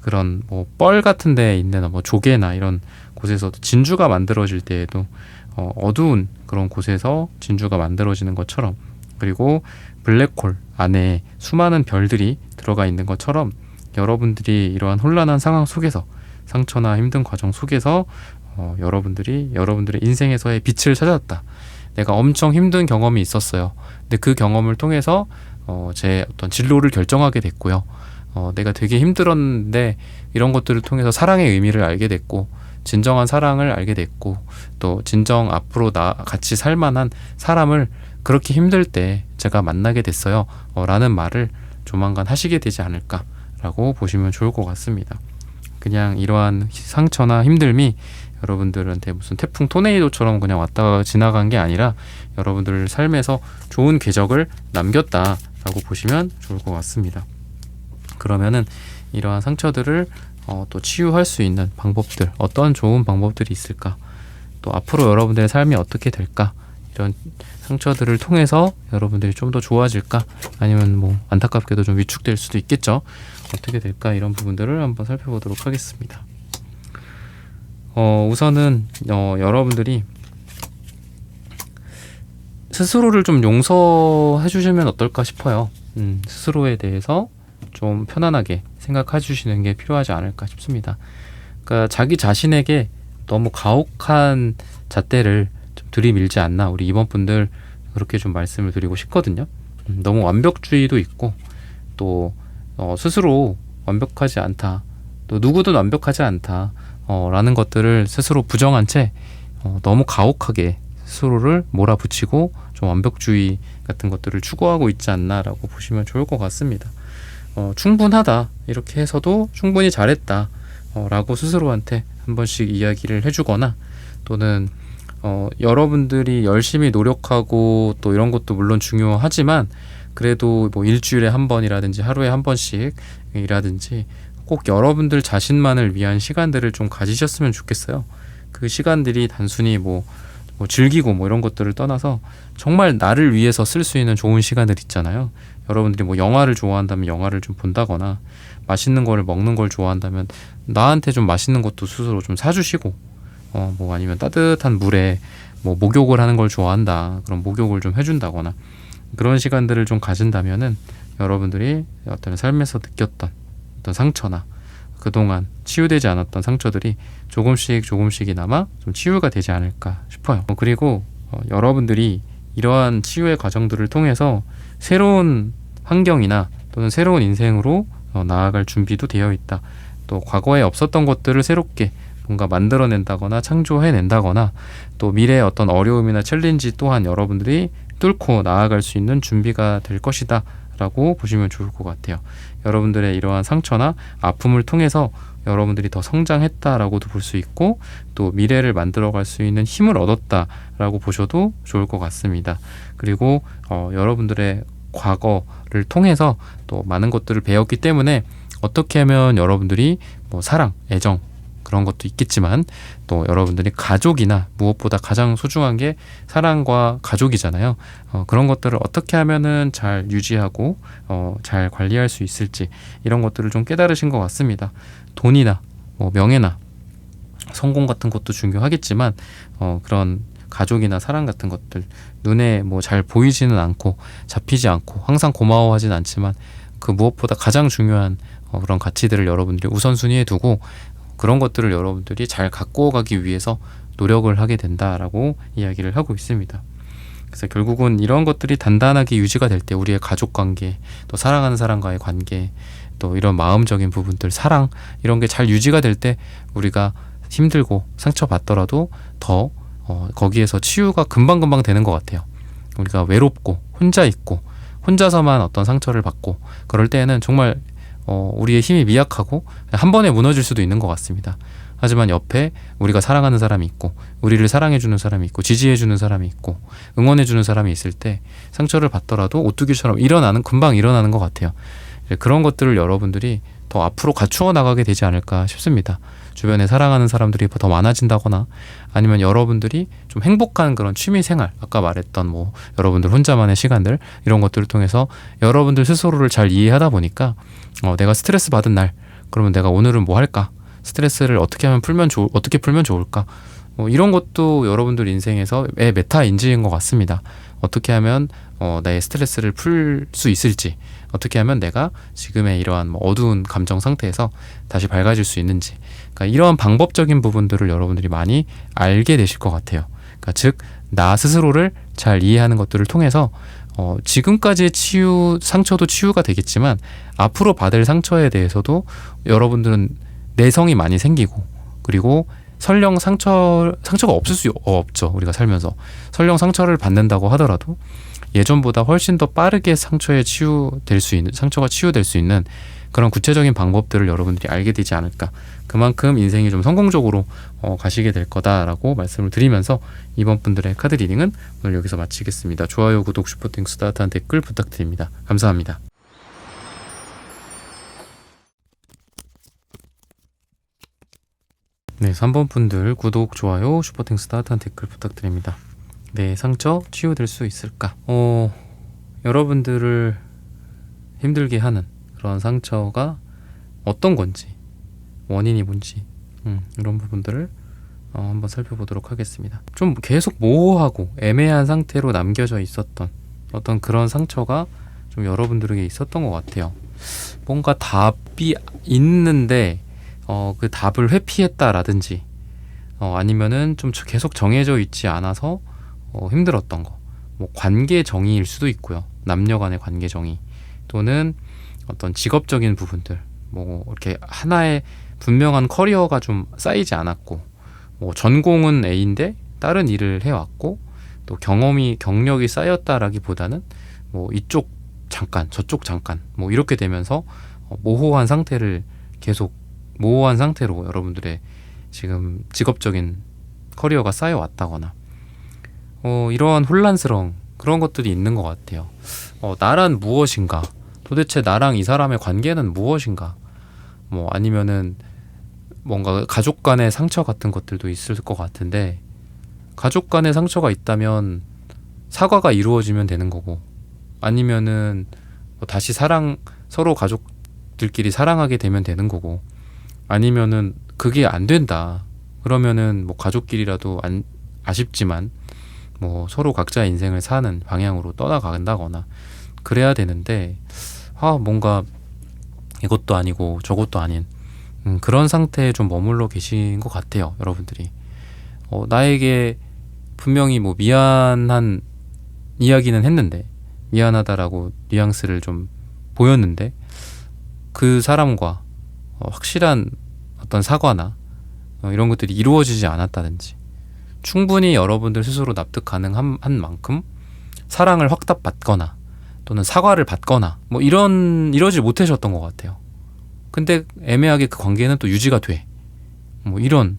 그런 뻘 같은 데에 있는 조개나 이런 곳에서도 진주가 만들어질 때에도 어두운 그런 곳에서 진주가 만들어지는 것처럼, 그리고 블랙홀 안에 수많은 별들이 들어가 있는 것처럼 여러분들이 이러한 혼란한 상황 속에서, 상처나 힘든 과정 속에서 여러분들이 여러분들의 인생에서의 빛을 찾았다. 내가 엄청 힘든 경험이 있었어요. 근데 그 경험을 통해서 제 어떤 진로를 결정하게 됐고요. 내가 되게 힘들었는데 이런 것들을 통해서 사랑의 의미를 알게 됐고, 진정한 사랑을 알게 됐고, 또 진정 앞으로 같이 살만한 사람을 그렇게 힘들 때 제가 만나게 됐어요. 라는 말을 조만간 하시게 되지 않을까라고 보시면 좋을 것 같습니다. 그냥 이러한 상처나 힘듦이 여러분들한테 무슨 태풍 토네이도처럼 그냥 왔다가 지나간 게 아니라 여러분들 삶에서 좋은 궤적을 남겼다라고 보시면 좋을 것 같습니다. 그러면은 이러한 상처들을 또 치유할 수 있는 방법들, 어떤 좋은 방법들이 있을까, 또 앞으로 여러분들의 삶이 어떻게 될까, 이런 상처들을 통해서 여러분들이 좀 더 좋아질까, 아니면 안타깝게도 좀 위축될 수도 있겠죠. 어떻게 될까, 이런 부분들을 한번 살펴보도록 하겠습니다. 우선은 여러분들이 스스로를 좀 용서해 주시면 어떨까 싶어요. 스스로에 대해서 좀 편안하게 생각해 주시는 게 필요하지 않을까 싶습니다. 그러니까 자기 자신에게 너무 가혹한 잣대를 좀 들이밀지 않나, 우리 이번 분들 그렇게 좀 말씀을 드리고 싶거든요. 너무 완벽주의도 있고, 또 스스로 완벽하지 않다, 또 누구든 완벽하지 않다 라는 것들을 스스로 부정한 채 너무 가혹하게 스스로를 몰아붙이고 좀 완벽주의 같은 것들을 추구하고 있지 않나라고 보시면 좋을 것 같습니다. 충분하다, 이렇게 해서도 충분히 잘했다 라고 스스로한테 한 번씩 이야기를 해주거나, 또는 여러분들이 열심히 노력하고 또 이런 것도 물론 중요하지만 그래도 일주일에 한 번이라든지 하루에 한 번씩이라든지 꼭 여러분들 자신만을 위한 시간들을 좀 가지셨으면 좋겠어요. 그 시간들이 단순히 뭐 즐기고 뭐 이런 것들을 떠나서 정말 나를 위해서 쓸 수 있는 좋은 시간들 있잖아요. 여러분들이 뭐 영화를 좋아한다면 영화를 좀 본다거나 맛있는 거를 먹는 걸 좋아한다면 나한테 좀 맛있는 것도 스스로 좀 사주시고 뭐 아니면 따뜻한 물에 뭐 목욕을 하는 걸 좋아한다. 그럼 목욕을 좀 해준다거나 그런 시간들을 좀 가진다면은 여러분들이 어떤 삶에서 느꼈던 어떤 상처나 그동안 치유되지 않았던 상처들이 조금씩이나마 좀 치유가 되지 않을까 싶어요. 그리고 여러분들이 이러한 치유의 과정들을 통해서 새로운 환경이나 또는 새로운 인생으로 나아갈 준비도 되어 있다. 또 과거에 없었던 것들을 새롭게 뭔가 만들어낸다거나 창조해낸다거나 또 미래의 어떤 어려움이나 챌린지 또한 여러분들이 뚫고 나아갈 수 있는 준비가 될 것이다 라고 보시면 좋을 것 같아요. 여러분들의 이러한 상처나 아픔을 통해서 여러분들이 더 성장했다라고도 볼 수 있고 또 미래를 만들어갈 수 있는 힘을 얻었다라고 보셔도 좋을 것 같습니다. 그리고 여러분들의 과거를 통해서 또 많은 것들을 배웠기 때문에 어떻게 하면 여러분들이 뭐 사랑, 애정 그런 것도 있겠지만 또 여러분들이 가족이나 무엇보다 가장 소중한 게 사랑과 가족이잖아요. 그런 것들을 어떻게 하면은 잘 유지하고 잘 관리할 수 있을지 이런 것들을 좀 깨달으신 것 같습니다. 돈이나 뭐 명예나 성공 같은 것도 중요하겠지만 그런 가족이나 사랑 같은 것들 눈에 뭐 잘 보이지는 않고 잡히지 않고 항상 고마워하진 않지만 그 무엇보다 가장 중요한 그런 가치들을 여러분들이 우선순위에 두고 그런 것들을 여러분들이 잘 갖고 가기 위해서 노력을 하게 된다라고 이야기를 하고 있습니다. 그래서 결국은 이런 것들이 단단하게 유지가 될 때 우리의 가족 관계, 또 사랑하는 사람과의 관계, 또 이런 마음적인 부분들, 사랑 이런 게 잘 유지가 될 때 우리가 힘들고 상처받더라도 더 거기에서 치유가 금방금방 되는 것 같아요. 우리가 외롭고 혼자 있고 혼자서만 어떤 상처를 받고 그럴 때에는 정말 우리의 힘이 미약하고 한 번에 무너질 수도 있는 것 같습니다. 하지만 옆에 우리가 사랑하는 사람이 있고 우리를 사랑해주는 사람이 있고 지지해주는 사람이 있고 응원해주는 사람이 있을 때 상처를 받더라도 오뚜기처럼 금방 일어나는 것 같아요. 그런 것들을 여러분들이 더 앞으로 갖추어 나가게 되지 않을까 싶습니다. 주변에 사랑하는 사람들이 더 많아진다거나 아니면 여러분들이 좀 행복한 그런 취미생활 아까 말했던 뭐 여러분들 혼자만의 시간들 이런 것들을 통해서 여러분들 스스로를 잘 이해하다 보니까 내가 스트레스 받은 날 그러면 내가 오늘은 뭐 할까? 스트레스를 어떻게 풀면 좋을까? 이런 것도 여러분들 인생에서의 메타 인지인 것 같습니다. 어떻게 하면 나의 스트레스를 풀 수 있을지 어떻게 하면 내가 지금의 이러한 어두운 감정 상태에서 다시 밝아질 수 있는지 그러니까 이러한 방법적인 부분들을 여러분들이 많이 알게 되실 것 같아요. 그러니까 즉 나 스스로를 잘 이해하는 것들을 통해서 지금까지의 상처도 치유가 되겠지만 앞으로 받을 상처에 대해서도 여러분들은 내성이 많이 생기고 그리고 설령 상처가 없을 수 없죠. 우리가 살면서 설령 상처를 받는다고 하더라도 예전보다 훨씬 더 빠르게 상처가 치유될 수 있는 그런 구체적인 방법들을 여러분들이 알게 되지 않을까. 그만큼 인생이 좀 성공적으로 가시게 될 거다라고 말씀을 드리면서 이번 분들의 카드 리딩은 오늘 여기서 마치겠습니다. 좋아요, 구독, 슈퍼땡스, 따뜻한 댓글 부탁드립니다. 감사합니다. 네, 3번 분들 구독, 좋아요, 슈퍼땡스, 따뜻한 댓글 부탁드립니다. 네, 상처 치유될 수 있을까? 여러분들을 힘들게 하는 그런 상처가 어떤 건지 원인이 뭔지 이런 부분들을 한번 살펴보도록 하겠습니다. 좀 계속 모호하고 애매한 상태로 남겨져 있었던 어떤 그런 상처가 좀 여러분들에게 있었던 것 같아요. 뭔가 답이 있는데 그 답을 회피했다라든지 아니면은 좀 계속 정해져 있지 않아서 힘들었던 거. 뭐 관계 정의일 수도 있고요. 남녀 간의 관계 정의 또는 어떤 직업적인 부분들 뭐 이렇게 하나의 분명한 커리어가 좀 쌓이지 않았고 뭐 전공은 A인데 다른 일을 해왔고 또 경력이 쌓였다라기보다는 뭐 이쪽 잠깐 저쪽 잠깐 뭐 이렇게 되면서 모호한 상태로 여러분들의 지금 직업적인 커리어가 쌓여왔다거나 이러한 혼란스러운 그런 것들이 있는 것 같아요. 나란 무엇인가? 도대체 나랑 이 사람의 관계는 무엇인가? 뭐 아니면은 뭔가 가족 간의 상처 같은 것들도 있을 것 같은데 가족 간의 상처가 있다면 사과가 이루어지면 되는 거고, 아니면은 뭐 다시 서로 가족들끼리 사랑하게 되면 되는 거고, 아니면은 그게 안 된다 그러면은 뭐 가족끼리라도 아쉽지만 뭐 서로 각자의 인생을 사는 방향으로 떠나간다거나 그래야 되는데, 뭔가 이것도 아니고 저것도 아닌 그런 상태에 좀 머물러 계신 것 같아요, 여러분들이. 나에게 분명히 뭐 미안한 이야기는 했는데, 미안하다라고 뉘앙스를 좀 보였는데, 그 사람과 확실한 어떤 사과나 이런 것들이 이루어지지 않았다든지, 충분히 여러분들 스스로 납득 가능한 만큼 사랑을 확답받거나 또는 사과를 받거나 뭐 이러지 못하셨던 것 같아요. 근데 애매하게 그 관계는 또 유지가 돼. 뭐 이런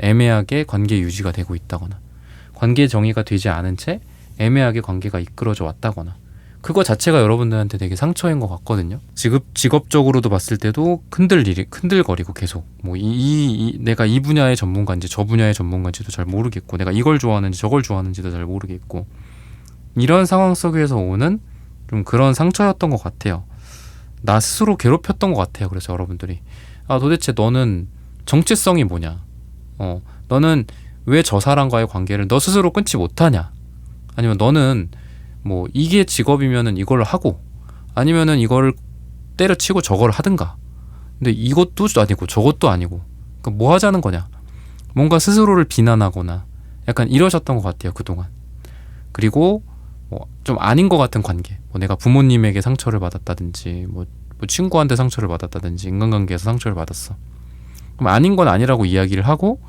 애매하게 관계 유지가 되고 있다거나, 관계 정의가 되지 않은 채 애매하게 관계가 이끌어져 왔다거나, 그거 자체가 여러분들한테 되게 상처인 것 같거든요. 직업적으로도 봤을 때도 흔들거리고 계속 뭐 내가 이 분야의 전문가인지 저 분야의 전문가인지도 잘 모르겠고, 내가 이걸 좋아하는지 저걸 좋아하는지도 잘 모르겠고, 이런 상황 속에서 오는 좀 그런 상처였던 것 같아요. 나 스스로 괴롭혔던 것 같아요. 그래서 여러분들이 도대체 너는 정체성이 뭐냐, 너는 왜 저 사람과의 관계를 너 스스로 끊지 못하냐, 아니면 너는 뭐 이게 직업이면은 이걸 하고, 아니면은 이걸 때려치고 저걸 하든가. 근데 이것도 아니고 저것도 아니고, 그러니까 뭐 하자는 거냐, 뭔가 스스로를 비난하거나 약간 이러셨던 것 같아요, 그동안. 그리고 뭐 좀 아닌 것 같은 관계, 뭐 내가 부모님에게 상처를 받았다든지, 뭐 친구한테 상처를 받았다든지, 인간관계에서 상처를 받았어. 그럼 아닌 건 아니라고 이야기를 하고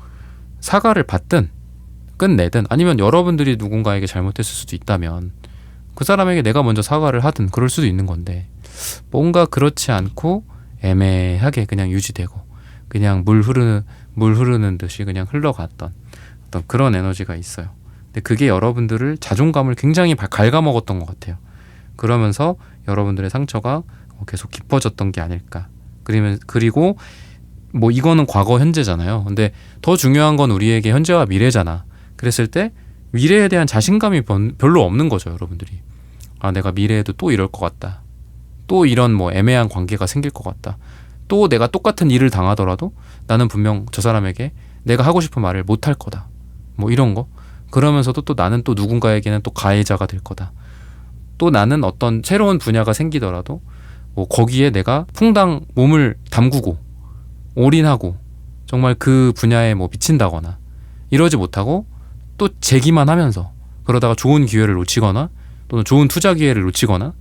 사과를 받든 끝내든, 아니면 여러분들이 누군가에게 잘못했을 수도 있다면 그 사람에게 내가 먼저 사과를 하든 그럴 수도 있는 건데, 뭔가 그렇지 않고 애매하게 그냥 유지되고 그냥 물 흐르는 듯이 그냥 흘러갔던 어떤 그런 에너지가 있어요. 근데 그게 여러분들을 자존감을 굉장히 갉아먹었던 것 같아요. 그러면서 여러분들의 상처가 계속 깊어졌던 게 아닐까. 그리고 뭐 이거는 과거 현재잖아요. 근데 더 중요한 건 우리에게 현재와 미래잖아. 그랬을 때 미래에 대한 자신감이 별로 없는 거죠, 여러분들이. 내가 미래에도 또 이럴 것 같다, 또 이런 뭐 애매한 관계가 생길 것 같다, 또 내가 똑같은 일을 당하더라도 나는 분명 저 사람에게 내가 하고 싶은 말을 못 할 거다, 뭐 이런 거. 그러면서도 또 나는 또 누군가에게는 또 가해자가 될 거다, 또 나는 어떤 새로운 분야가 생기더라도 뭐 거기에 내가 풍당 몸을 담그고 올인하고 정말 그 분야에 뭐 미친다거나 이러지 못하고 또 재기만 하면서, 그러다가 좋은 기회를 놓치거나 또는 좋은 투자 기회를 놓치거나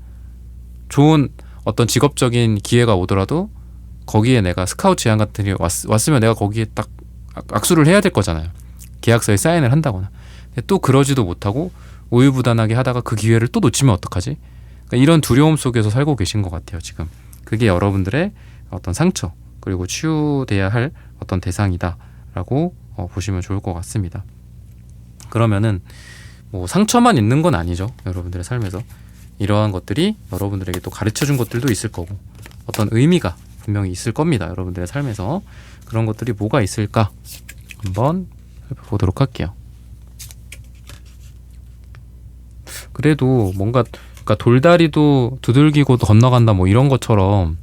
좋은 어떤 직업적인 기회가 오더라도 거기에 내가 스카우트 제안 같은 게 왔으면 내가 거기에 딱 악수를 해야 될 거잖아요. 계약서에 사인을 한다거나. 근데 또 그러지도 못하고 우유부단하게 하다가 그 기회를 또 놓치면 어떡하지? 그러니까 이런 두려움 속에서 살고 계신 것 같아요, 지금. 그게 여러분들의 어떤 상처, 그리고 치유돼야 할 어떤 대상이다라고 보시면 좋을 것 같습니다. 그러면은 뭐 상처만 있는 건 아니죠, 여러분들의 삶에서. 이러한 것들이 여러분들에게 또 가르쳐준 것들도 있을 거고, 어떤 의미가 분명히 있을 겁니다, 여러분들의 삶에서. 그런 것들이 뭐가 있을까 한번 보도록 할게요. 그래도 뭔가, 그러니까 돌다리도 두들기고 건너간다 뭐 이런 것처럼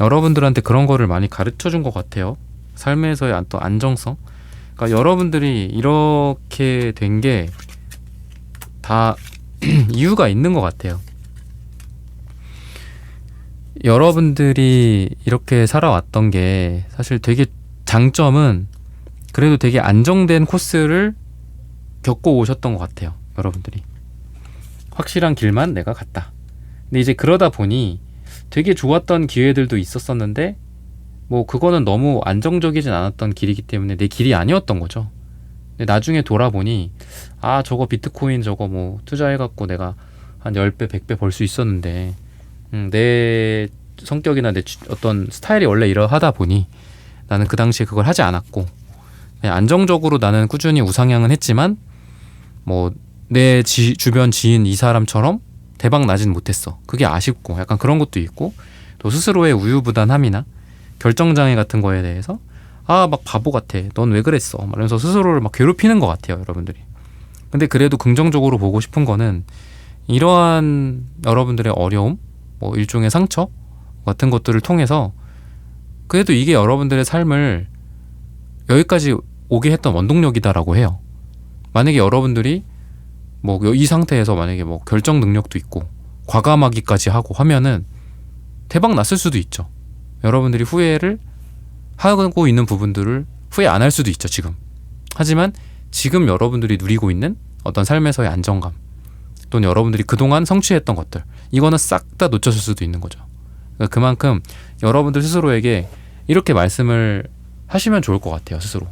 여러분들한테 그런 거를 많이 가르쳐준 것 같아요, 삶에서의 또 안정성. 그러니까 여러분들이 이렇게 된 게 다 이유가 있는 것 같아요. 여러분들이 이렇게 살아왔던 게 사실 되게 장점은 그래도 되게 안정된 코스를 겪고 오셨던 것 같아요, 여러분들이. 확실한 길만 내가 갔다. 근데 이제 그러다 보니 되게 좋았던 기회들도 있었었는데 뭐 그거는 너무 안정적이진 않았던 길이기 때문에 내 길이 아니었던 거죠. 근데 나중에 돌아보니 저거 비트코인 저거 뭐 투자해갖고 내가 한 10배 100배 벌 수 있었는데 내 성격이나 내 어떤 스타일이 원래 이러하다 보니 나는 그 당시에 그걸 하지 않았고, 그냥 안정적으로 나는 꾸준히 우상향은 했지만 뭐 내 주변 지인 이 사람처럼 대박 나진 못했어. 그게 아쉽고 약간 그런 것도 있고, 또 스스로의 우유부단함이나 결정장애 같은 거에 대해서 막 바보 같아. 넌 왜 그랬어? 말하면서 스스로를 막 괴롭히는 것 같아요, 여러분들이. 근데 그래도 긍정적으로 보고 싶은 거는 이러한 여러분들의 어려움, 뭐 일종의 상처 같은 것들을 통해서 그래도 이게 여러분들의 삶을 여기까지 오게 했던 원동력이다라고 해요. 만약에 여러분들이 뭐 이 상태에서 만약에 뭐 결정 능력도 있고 과감하기까지 하고 하면은 대박 났을 수도 있죠. 여러분들이 후회를 하고 있는 부분들을 후회 안 할 수도 있죠, 지금. 하지만 지금 여러분들이 누리고 있는 어떤 삶에서의 안정감 또는 여러분들이 그동안 성취했던 것들, 이거는 싹 다 놓쳤을 수도 있는 거죠. 그러니까 그만큼 여러분들 스스로에게 이렇게 말씀을 하시면 좋을 것 같아요, 스스로.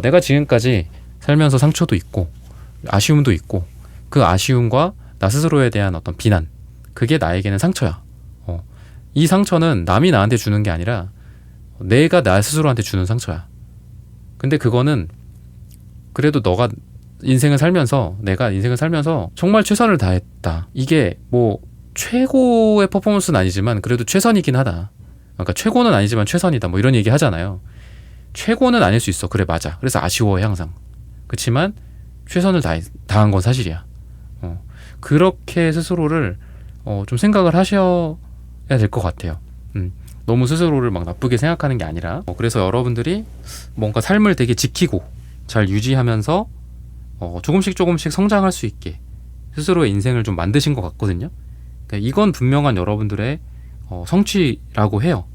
내가 지금까지 살면서 상처도 있고 아쉬움도 있고 그 아쉬움과 나 스스로에 대한 어떤 비난, 그게 나에게는 상처야. 이 상처는 남이 나한테 주는 게 아니라 내가 나 스스로한테 주는 상처야. 근데 그거는 그래도 내가 인생을 살면서 정말 최선을 다했다. 이게 뭐 최고의 퍼포먼스는 아니지만 그래도 최선이긴 하다. 그러니까 최고는 아니지만 최선이다. 뭐 이런 얘기 하잖아요. 최고는 아닐 수 있어. 그래, 맞아. 그래서 아쉬워해, 항상. 그렇지만 최선을 다한 건 사실이야. 그렇게 스스로를 좀 생각을 하셔야 될 것 같아요. 너무 스스로를 막 나쁘게 생각하는 게 아니라 그래서 여러분들이 뭔가 삶을 되게 지키고 잘 유지하면서 조금씩 성장할 수 있게 스스로의 인생을 좀 만드신 것 같거든요. 그러니까 이건 분명한 여러분들의 성취라고 해요.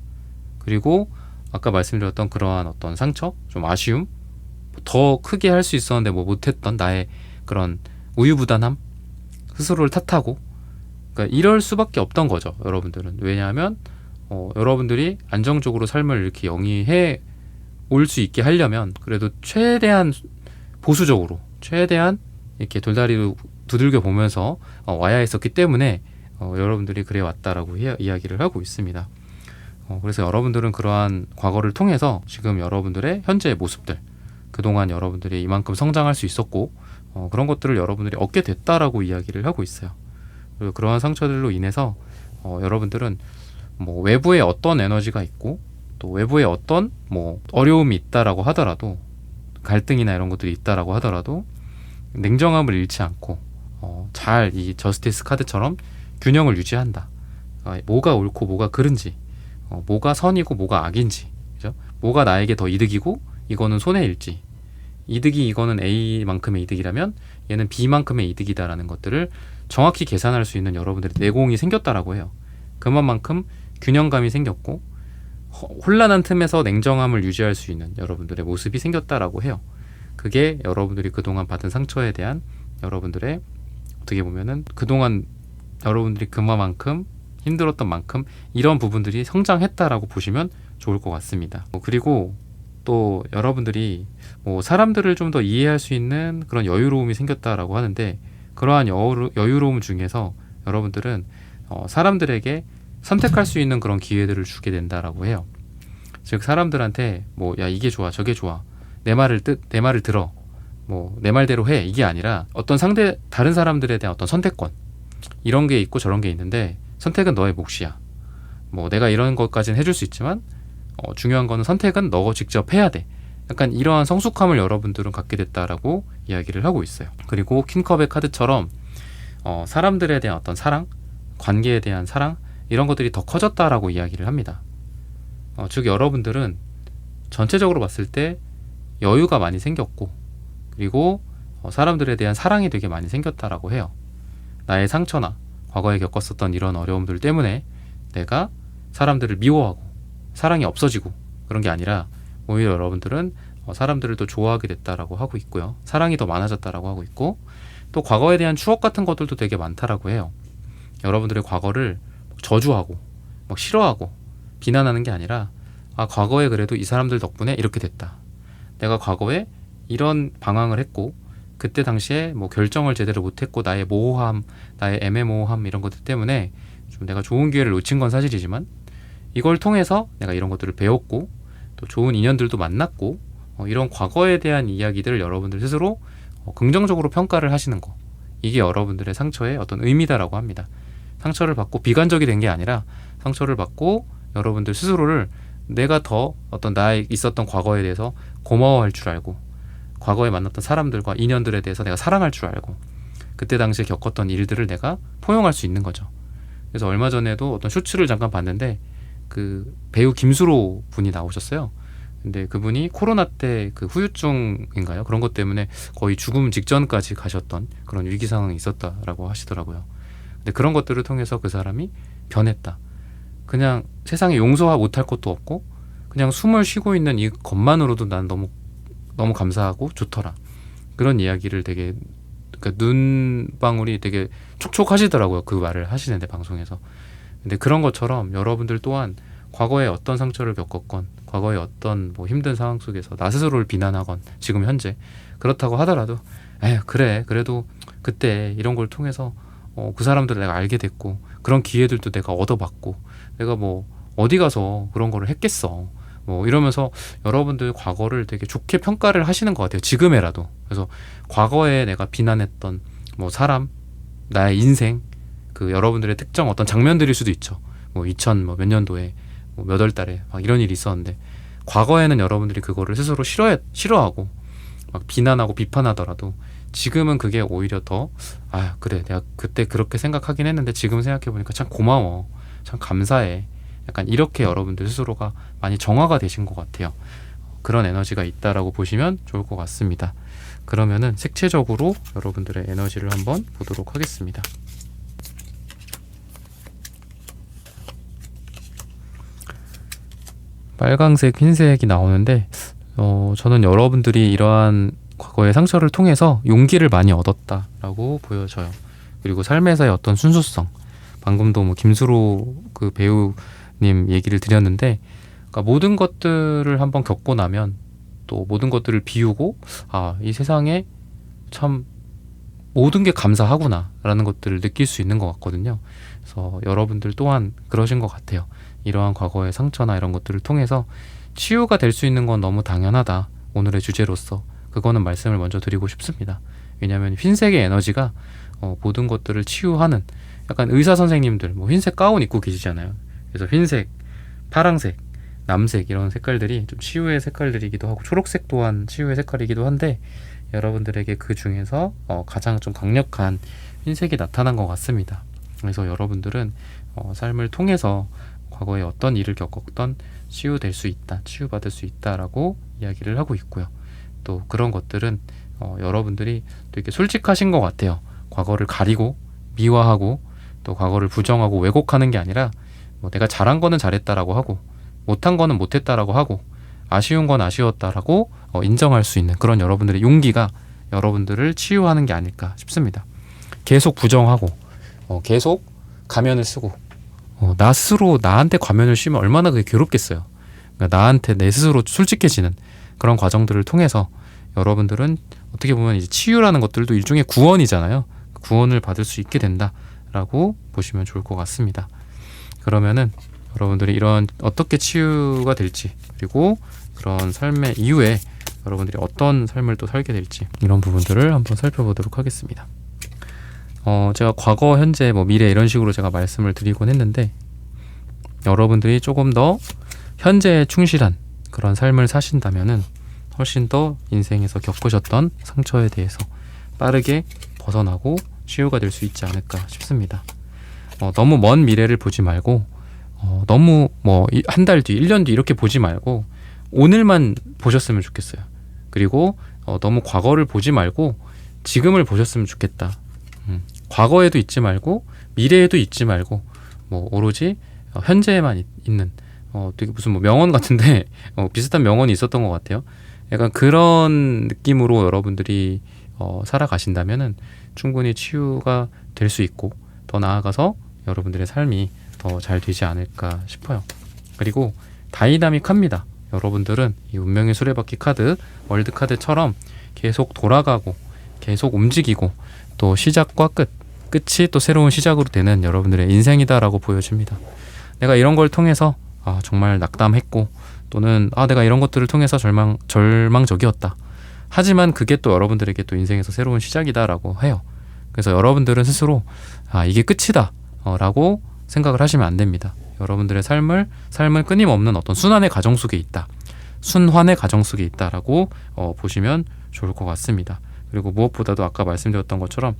그리고 아까 말씀드렸던 그러한 어떤 상처, 좀 아쉬움, 더 크게 할 수 있었는데 뭐 못했던 나의 그런 우유부단함, 스스로를 탓하고, 그러니까 이럴 수밖에 없던 거죠, 여러분들은. 왜냐하면 여러분들이 안정적으로 삶을 이렇게 영위해 올 수 있게 하려면 그래도 최대한 보수적으로, 최대한 이렇게 돌다리로 두들겨 보면서 와야 했었기 때문에 여러분들이 그래 왔다라고 이야기를 하고 있습니다. 그래서 여러분들은 그러한 과거를 통해서 지금 여러분들의 현재의 모습들, 그동안 여러분들이 이만큼 성장할 수 있었고 그런 것들을 여러분들이 얻게 됐다라고 이야기를 하고 있어요. 그리고 그러한 상처들로 인해서 여러분들은 뭐 외부에 어떤 에너지가 있고 또 외부에 어떤 뭐 어려움이 있다라고 하더라도, 갈등이나 이런 것들이 있다라고 하더라도 냉정함을 잃지 않고 잘 이 저스티스 카드처럼 균형을 유지한다. 뭐가 옳고 뭐가 그른지, 뭐가 선이고 뭐가 악인지, 그죠? 뭐가 나에게 더 이득이고 이거는 손해일지, 이득이 이거는 A만큼의 이득이라면 얘는 B만큼의 이득이다라는 것들을 정확히 계산할 수 있는 여러분들의 내공이 생겼다라고 해요. 그만큼 균형감이 생겼고 혼란한 틈에서 냉정함을 유지할 수 있는 여러분들의 모습이 생겼다라고 해요. 그게 여러분들이 그동안 받은 상처에 대한 여러분들의, 어떻게 보면은 그동안 여러분들이 그만큼 힘들었던 만큼 이런 부분들이 성장했다라고 보시면 좋을 것 같습니다. 그리고 또 여러분들이 뭐 사람들을 좀 더 이해할 수 있는 그런 여유로움이 생겼다라고 하는데, 그러한 여유로움 중에서 여러분들은 사람들에게 선택할 수 있는 그런 기회들을 주게 된다라고 해요. 즉 사람들한테 뭐 야 이게 좋아 저게 좋아, 내 말을 들어, 뭐 내 말대로 해, 이게 아니라 어떤 다른 사람들에 대한 어떤 선택권, 이런 게 있고 저런 게 있는데 선택은 너의 몫이야. 뭐 내가 이런 것까지는 해줄 수 있지만 중요한 거는 선택은 너가 직접 해야 돼. 약간 이러한 성숙함을 여러분들은 갖게 됐다라고 이야기를 하고 있어요. 그리고 킹컵의 카드처럼 사람들에 대한 어떤 사랑, 관계에 대한 사랑, 이런 것들이 더 커졌다라고 이야기를 합니다. 즉 여러분들은 전체적으로 봤을 때 여유가 많이 생겼고, 그리고 사람들에 대한 사랑이 되게 많이 생겼다라고 해요. 나의 상처나 과거에 겪었었던 이런 어려움들 때문에 내가 사람들을 미워하고 사랑이 없어지고 그런 게 아니라 오히려 여러분들은 사람들을 더 좋아하게 됐다라고 하고 있고요. 사랑이 더 많아졌다라고 하고 있고, 또 과거에 대한 추억 같은 것들도 되게 많다라고 해요. 여러분들의 과거를 저주하고 막 싫어하고 비난하는 게 아니라, 과거에 그래도 이 사람들 덕분에 이렇게 됐다. 내가 과거에 이런 방황을 했고 그때 당시에 뭐 결정을 제대로 못했고 나의 모호함, 나의 애매모호함, 이런 것들 때문에 좀 내가 좋은 기회를 놓친 건 사실이지만 이걸 통해서 내가 이런 것들을 배웠고 또 좋은 인연들도 만났고, 이런 과거에 대한 이야기들을 여러분들 스스로 긍정적으로 평가를 하시는 거, 이게 여러분들의 상처의 어떤 의미다라고 합니다. 상처를 받고 비관적이 된 게 아니라 상처를 받고 여러분들 스스로를 내가 더 어떤 나의 있었던 과거에 대해서 고마워할 줄 알고, 과거에 만났던 사람들과 인연들에 대해서 내가 사랑할 줄 알고, 그때 당시에 겪었던 일들을 내가 포용할 수 있는 거죠. 그래서 얼마 전에도 어떤 쇼츠를 잠깐 봤는데 그 배우 김수로 분이 나오셨어요. 근데 그분이 코로나 때 그 후유증인가요? 그런 것 때문에 거의 죽음 직전까지 가셨던 그런 위기 상황이 있었다라고 하시더라고요. 근데 그런 것들을 통해서 그 사람이 변했다. 그냥 세상에 용서하 못할 것도 없고 그냥 숨을 쉬고 있는 이 것만으로도 난 너무 너무 감사하고 좋더라. 그런 이야기를 되게, 그러니까 눈방울이 되게 촉촉하시더라고요. 그 말을 하시는데, 방송에서. 근데 그런 것처럼 여러분들 또한 과거에 어떤 상처를 겪었건, 과거에 어떤 뭐 힘든 상황 속에서 나 스스로를 비난하건, 지금 현재 그렇다고 하더라도 에휴 그래 그래도 그때 이런 걸 통해서 그 사람들을 내가 알게 됐고, 그런 기회들도 내가 얻어봤고, 내가 뭐 어디 가서 그런 거를 했겠어, 뭐 이러면서 여러분들 과거를 되게 좋게 평가를 하시는 것 같아요. 지금에라도. 그래서 과거에 내가 비난했던 뭐 사람, 나의 인생, 그 여러분들의 특정 어떤 장면들일 수도 있죠. 뭐 2000 뭐 몇 년도에 뭐 몇 월 달에 막 이런 일이 있었는데, 과거에는 여러분들이 그거를 스스로 싫어하고 막 비난하고 비판하더라도 지금은 그게 오히려 더 그래 내가 그때 그렇게 생각하긴 했는데 지금 생각해보니까 참 고마워, 참 감사해, 약간 이렇게 여러분들 스스로가 많이 정화가 되신 것 같아요. 그런 에너지가 있다라고 보시면 좋을 것 같습니다. 그러면은 색채적으로 여러분들의 에너지를 한번 보도록 하겠습니다. 빨강색, 흰색이 나오는데 저는 여러분들이 이러한 과거의 상처를 통해서 용기를 많이 얻었다라고 보여져요. 그리고 삶에서의 어떤 순수성, 방금도 뭐 김수로 그 배우님 얘기를 드렸는데, 그러니까 모든 것들을 한번 겪고 나면 또 모든 것들을 비우고 이 세상에 참 모든 게 감사하구나 라는 것들을 느낄 수 있는 것 같거든요. 그래서 여러분들 또한 그러신 것 같아요. 이러한 과거의 상처나 이런 것들을 통해서 치유가 될 수 있는 건 너무 당연하다, 오늘의 주제로서 그거는 말씀을 먼저 드리고 싶습니다. 왜냐하면 흰색의 에너지가 모든 것들을 치유하는, 약간 의사 선생님들 뭐 흰색 가운 입고 계시잖아요. 그래서 흰색, 파랑색, 남색 이런 색깔들이 좀 치유의 색깔들이기도 하고, 초록색 또한 치유의 색깔이기도 한데, 여러분들에게 그 중에서 가장 좀 강력한 흰색이 나타난 것 같습니다. 그래서 여러분들은 삶을 통해서 과거에 어떤 일을 겪었던 치유될 수 있다, 치유받을 수 있다라고 이야기를 하고 있고요. 또 그런 것들은 여러분들이 되게 솔직하신 것 같아요. 과거를 가리고 미화하고 또 과거를 부정하고 왜곡하는 게 아니라 뭐 내가 잘한 거는 잘했다라고 하고 못한 거는 못했다라고 하고 아쉬운 건 아쉬웠다라고 인정할 수 있는 그런 여러분들의 용기가 여러분들을 치유하는 게 아닐까 싶습니다. 계속 부정하고 계속 가면을 쓰고 나 스스로 나한테 가면을 씌우면 얼마나 그게 괴롭겠어요. 그러니까 나한테 내 스스로 솔직해지는 그런 과정들을 통해서 여러분들은 어떻게 보면 이제 치유라는 것들도 일종의 구원이잖아요. 구원을 받을 수 있게 된다라고 보시면 좋을 것 같습니다. 그러면은 여러분들이 이런 어떻게 치유가 될지, 그리고 그런 삶의 이후에 여러분들이 어떤 삶을 또 살게 될지, 이런 부분들을 한번 살펴보도록 하겠습니다. 제가 과거, 현재, 뭐 미래 이런 식으로 제가 말씀을 드리곤 했는데, 여러분들이 조금 더 현재에 충실한 그런 삶을 사신다면은 훨씬 더 인생에서 겪으셨던 상처에 대해서 빠르게 벗어나고 치유가 될 수 있지 않을까 싶습니다. 너무 먼 미래를 보지 말고 너무 뭐 한 달 뒤, 1년 뒤 이렇게 보지 말고 오늘만 보셨으면 좋겠어요. 그리고 너무 과거를 보지 말고 지금을 보셨으면 좋겠다. 과거에도 있지 말고 미래에도 있지 말고 뭐 오로지 현재에만 있는 되게 무슨 뭐 명언 같은데 비슷한 명언이 있었던 것 같아요. 약간 그런 느낌으로 여러분들이 살아가신다면은 충분히 치유가 될 수 있고 더 나아가서 여러분들의 삶이 더 잘 되지 않을까 싶어요. 그리고 다이나믹합니다. 여러분들은 이 운명의 수레바퀴 카드, 월드 카드처럼 계속 돌아가고 계속 움직이고 또 시작과 끝이 또 새로운 시작으로 되는 여러분들의 인생이다라고 보여집니다. 내가 이런 걸 통해서 정말 낙담했고 또는 내가 이런 것들을 통해서 절망적이었다. 하지만 그게 또 여러분들에게 또 인생에서 새로운 시작이다라고 해요. 그래서 여러분들은 스스로 이게 끝이다 라고 생각을 하시면 안 됩니다. 여러분들의 삶은 끊임없는 어떤 순환의 과정 속에 있다. 순환의 과정 속에 있다라고 보시면 좋을 것 같습니다. 그리고 무엇보다도 아까 말씀드렸던 것처럼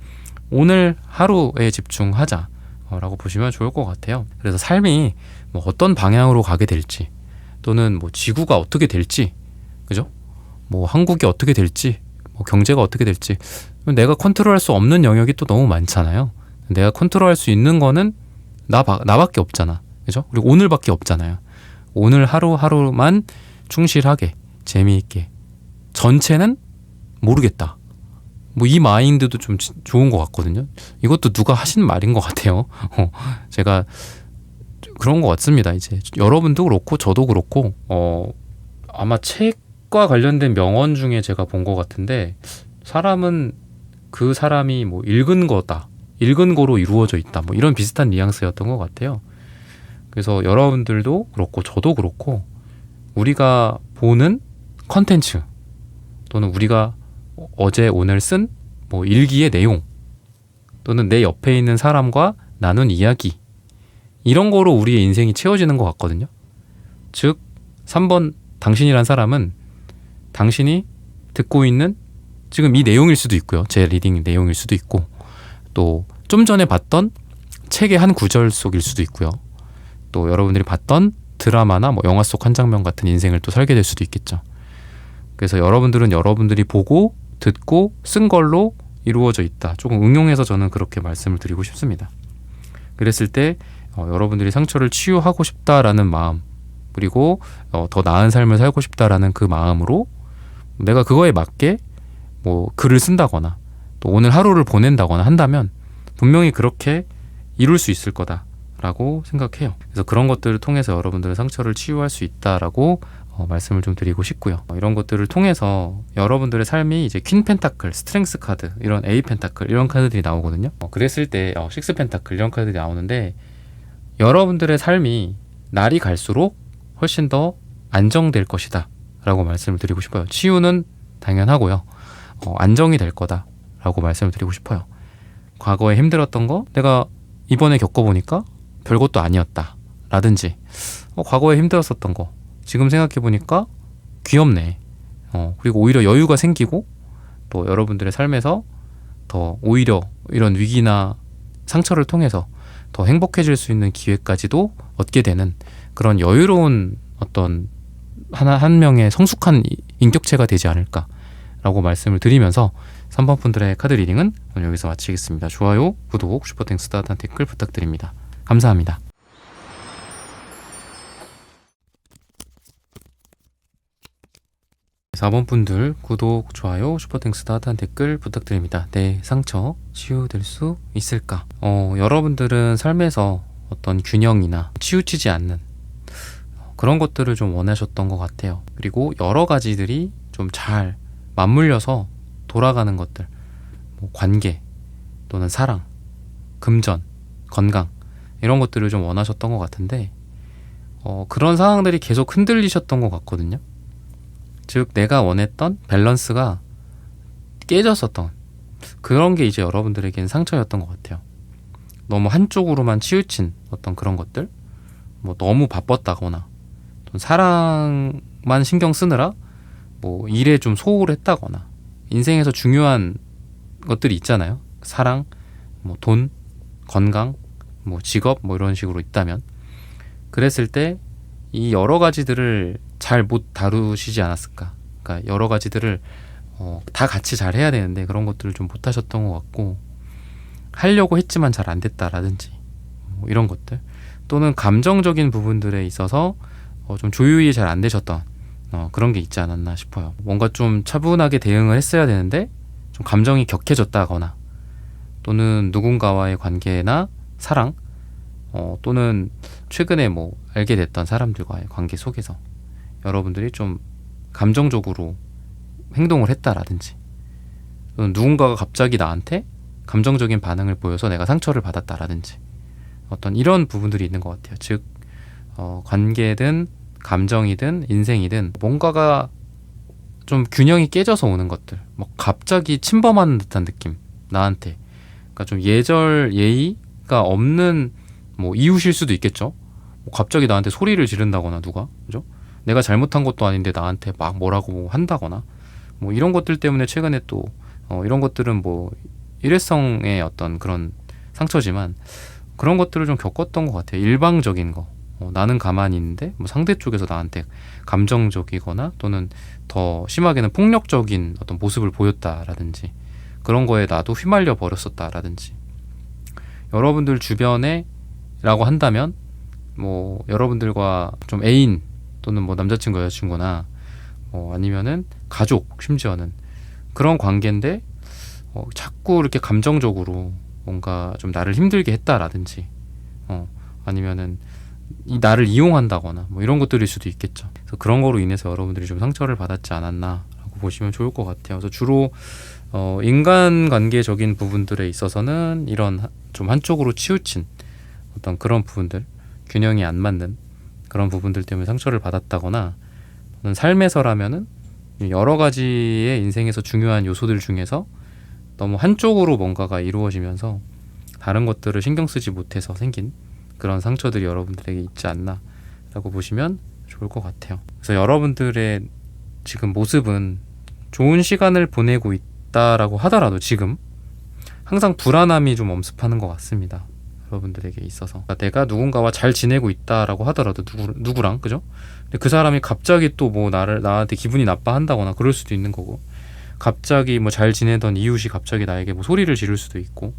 오늘 하루에 집중하자 라고 보시면 좋을 것 같아요. 그래서 삶이 뭐 어떤 방향으로 가게 될지, 또는 뭐 지구가 어떻게 될지, 그죠? 뭐 한국이 어떻게 될지, 뭐 경제가 어떻게 될지, 내가 컨트롤할 수 없는 영역이 또 너무 많잖아요. 내가 컨트롤할 수 있는 거는 나밖에 없잖아, 그죠? 그리고 오늘밖에 없잖아요. 오늘 하루하루만 충실하게, 재미있게, 전체는 모르겠다, 뭐 이 마인드도 좀 좋은 것 같거든요. 이것도 누가 하신 말인 것 같아요. 제가 그런 것 같습니다. 이제 여러분도 그렇고 저도 그렇고 아마 책과 관련된 명언 중에 제가 본 것 같은데, 사람은 그 사람이 뭐 읽은 거로 이루어져 있다, 뭐 이런 비슷한 뉘앙스였던 것 같아요. 그래서 여러분들도 그렇고 저도 그렇고 우리가 보는 컨텐츠, 또는 우리가 어제 오늘 쓴 뭐 일기의 내용, 또는 내 옆에 있는 사람과 나눈 이야기, 이런 거로 우리의 인생이 채워지는 것 같거든요. 즉 3번 당신이란 사람은 당신이 듣고 있는 지금 이 내용일 수도 있고요. 제 리딩 내용일 수도 있고, 또 좀 전에 봤던 책의 한 구절 속일 수도 있고요. 또 여러분들이 봤던 드라마나 뭐 영화 속 한 장면 같은 인생을 또 살게 될 수도 있겠죠. 그래서 여러분들은 여러분들이 보고 듣고 쓴 걸로 이루어져 있다. 조금 응용해서 저는 그렇게 말씀을 드리고 싶습니다. 그랬을 때 여러분들이 상처를 치유하고 싶다라는 마음, 그리고 더 나은 삶을 살고 싶다라는 그 마음으로 내가 그거에 맞게 뭐 글을 쓴다거나 또 오늘 하루를 보낸다거나 한다면 분명히 그렇게 이룰 수 있을 거다라고 생각해요. 그래서 그런 것들을 통해서 여러분들의 상처를 치유할 수 있다라고 말씀을 좀 드리고 싶고요. 이런 것들을 통해서 여러분들의 삶이 이제 퀸 펜타클, 스트렝스 카드, 이런 에이 펜타클, 이런 카드들이 나오거든요. 그랬을 때 식스 펜타클, 이런 카드들이 나오는데, 여러분들의 삶이 날이 갈수록 훨씬 더 안정될 것이다 라고 말씀을 드리고 싶어요. 치유는 당연하고요. 안정이 될 거다 라고 말씀을 드리고 싶어요. 과거에 힘들었던 거 내가 이번에 겪어보니까 별것도 아니었다 라든지, 과거에 힘들었었던 거 지금 생각해보니까 귀엽네. 그리고 오히려 여유가 생기고, 또 여러분들의 삶에서 더 오히려 이런 위기나 상처를 통해서 더 행복해질 수 있는 기회까지도 얻게 되는 그런 여유로운 어떤 한 명의 성숙한 인격체가 되지 않을까라고 말씀을 드리면서 3번 분들의 카드 리딩은 오늘 여기서 마치겠습니다. 좋아요, 구독, 슈퍼땡스, 따뜻한 댓글 부탁드립니다. 감사합니다. 4번 분들 구독, 좋아요, 슈퍼땡스, 따뜻한 댓글 부탁드립니다. 내 상처 치유될 수 있을까? 여러분들은 삶에서 어떤 균형이나 치우치지 않는 그런 것들을 좀 원하셨던 것 같아요. 그리고 여러 가지들이 좀 잘 맞물려서 돌아가는 것들, 뭐 관계 또는 사랑, 금전, 건강, 이런 것들을 좀 원하셨던 것 같은데, 그런 상황들이 계속 흔들리셨던 것 같거든요. 즉 내가 원했던 밸런스가 깨졌었던 그런 게 이제 여러분들에게는 상처였던 것 같아요. 너무 한쪽으로만 치우친 어떤 그런 것들, 뭐 너무 바빴다거나, 또 사랑만 신경 쓰느라 뭐 일에 좀 소홀했다거나, 인생에서 중요한 것들이 있잖아요. 사랑, 뭐 돈, 건강, 뭐 직업, 뭐 이런 식으로 있다면, 그랬을 때 이 여러 가지들을 잘 못 다루시지 않았을까. 그러니까 여러 가지들을 다 같이 잘 해야 되는데 그런 것들을 좀 못하셨던 것 같고, 하려고 했지만 잘 안 됐다라든지 뭐 이런 것들, 또는 감정적인 부분들에 있어서 좀 조율이 잘 안 되셨던 그런 게 있지 않았나 싶어요. 뭔가 좀 차분하게 대응을 했어야 되는데 좀 감정이 격해졌다거나, 또는 누군가와의 관계나 사랑, 또는 최근에 뭐 알게 됐던 사람들과의 관계 속에서 여러분들이 좀 감정적으로 행동을 했다라든지, 또는 누군가가 갑자기 나한테 감정적인 반응을 보여서 내가 상처를 받았다라든지, 어떤 이런 부분들이 있는 것 같아요. 즉 관계든 감정이든 인생이든 뭔가가 좀 균형이 깨져서 오는 것들, 뭐 갑자기 침범하는 듯한 느낌, 나한테. 그러니까 좀 예절 예의가 없는 뭐 이웃일 수도 있겠죠. 뭐 갑자기 나한테 소리를 지른다거나 누가 그죠? 내가 잘못한 것도 아닌데 나한테 막 뭐라고 한다거나 뭐 이런 것들 때문에 최근에 또 이런 것들은 뭐 일회성의 어떤 그런 상처지만 그런 것들을 좀 겪었던 것 같아요. 일방적인 거. 나는 가만히 있는데 뭐 상대 쪽에서 나한테 감정적이거나 또는 더 심하게는 폭력적인 어떤 모습을 보였다라든지 그런 거에 나도 휘말려 버렸었다라든지 여러분들 주변에 라고 한다면 뭐 여러분들과 좀 애인 또는 뭐 남자친구 여자친구나 아니면은 가족 심지어는 그런 관계인데 자꾸 이렇게 감정적으로 뭔가 좀 나를 힘들게 했다라든지 아니면은 이 나를 이용한다거나 뭐 이런 것들일 수도 있겠죠. 그래서 그런 거로 인해서 여러분들이 좀 상처를 받았지 않았나라고 보시면 좋을 것 같아요. 그래서 주로 인간관계적인 부분들에 있어서는 이런 좀 한쪽으로 치우친 어떤 그런 부분들, 균형이 안 맞는 그런 부분들 때문에 상처를 받았다거나 삶에서라면은 여러 가지의 인생에서 중요한 요소들 중에서 너무 한쪽으로 뭔가가 이루어지면서 다른 것들을 신경 쓰지 못해서 생긴 그런 상처들이 여러분들에게 있지 않나라고 보시면 좋을 것 같아요. 그래서 여러분들의 지금 모습은 좋은 시간을 보내고 있다라고 하더라도 지금 항상 불안함이 좀 엄습하는 것 같습니다. 여러분들에게 있어서 내가 누군가와 잘 지내고 있다라고 하더라도 누구랑 그죠? 근데 그 사람이 갑자기 또 뭐 나한테 기분이 나빠한다거나 그럴 수도 있는 거고 갑자기 뭐 잘 지내던 이웃이 갑자기 나에게 뭐 소리를 지를 수도 있고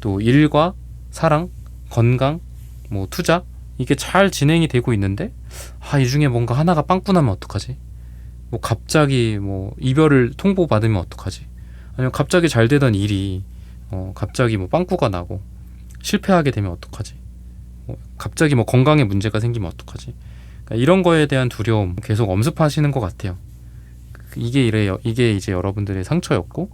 또 일과 사랑, 건강, 뭐 투자 이게 잘 진행이 되고 있는데 이 중에 뭔가 하나가 빵꾸나면 어떡하지? 뭐 갑자기 뭐 이별을 통보받으면 어떡하지? 아니면 갑자기 잘 되던 일이 갑자기 뭐 빵꾸가 나고 실패하게 되면 어떡하지? 갑자기 뭐 건강에 문제가 생기면 어떡하지? 그러니까 이런 거에 대한 두려움 계속 엄습하시는 것 같아요. 이게 이제 여러분들의 상처였고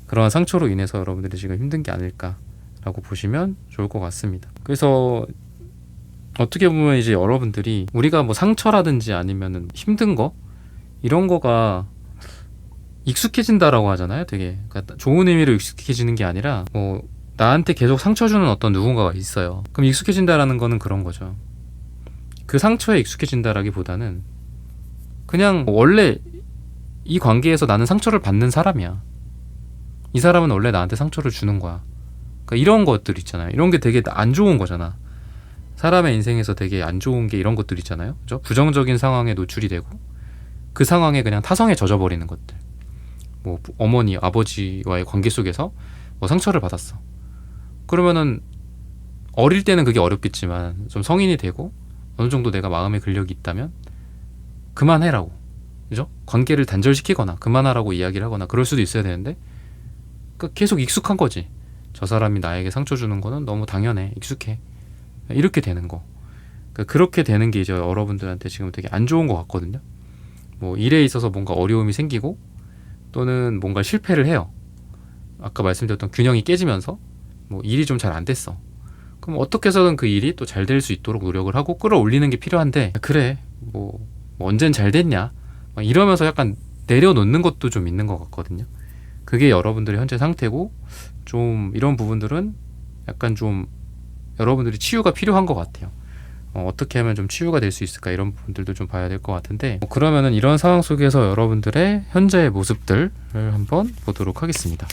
그러한 상처로 인해서 여러분들이 지금 힘든 게 아닐까라고 보시면 좋을 것 같습니다. 그래서 어떻게 보면 이제 여러분들이 우리가 뭐 상처라든지 아니면은 힘든 거 이런 거가 익숙해진다라고 하잖아요. 되게 그러니까 좋은 의미로 익숙해지는 게 아니라 뭐 나한테 계속 상처 주는 어떤 누군가가 있어요. 그럼 익숙해진다라는 거는 그런 거죠. 그 상처에 익숙해진다라기보다는 그냥 원래 이 관계에서 나는 상처를 받는 사람이야. 이 사람은 원래 나한테 상처를 주는 거야. 그러니까 이런 것들 있잖아요. 이런 게 되게 안 좋은 거잖아. 사람의 인생에서 되게 안 좋은 게 이런 것들 있잖아요. 그죠? 부정적인 상황에 노출이 되고 그 상황에 그냥 타성에 젖어버리는 것들. 뭐 어머니, 아버지와의 관계 속에서 뭐 상처를 받았어. 그러면은 어릴 때는 그게 어렵겠지만 좀 성인이 되고 어느 정도 내가 마음의 근력이 있다면 그만해라고. 그죠? 관계를 단절시키거나 그만하라고 이야기를 하거나 그럴 수도 있어야 되는데 그러니까 계속 익숙한 거지. 저 사람이 나에게 상처 주는 거는 너무 당연해. 익숙해. 이렇게 되는 거. 그러니까 그렇게 되는 게 이제 여러분들한테 지금 되게 안 좋은 것 같거든요. 뭐 일에 있어서 뭔가 어려움이 생기고 또는 뭔가 실패를 해요. 아까 말씀드렸던 균형이 깨지면서 뭐 일이 좀 잘 안 됐어. 그럼 어떻게 해서든 그 일이 또 잘 될 수 있도록 노력을 하고 끌어올리는 게 필요한데 그래 뭐 언젠 잘 됐냐 막 이러면서 약간 내려놓는 것도 좀 있는 것 같거든요. 그게 여러분들의 현재 상태고 좀 이런 부분들은 약간 좀 여러분들이 치유가 필요한 것 같아요. 어떻게 하면 좀 치유가 될 수 있을까 이런 부분들도 좀 봐야 될 것 같은데 그러면은 이런 상황 속에서 여러분들의 현재의 모습들을 한번 보도록 하겠습니다.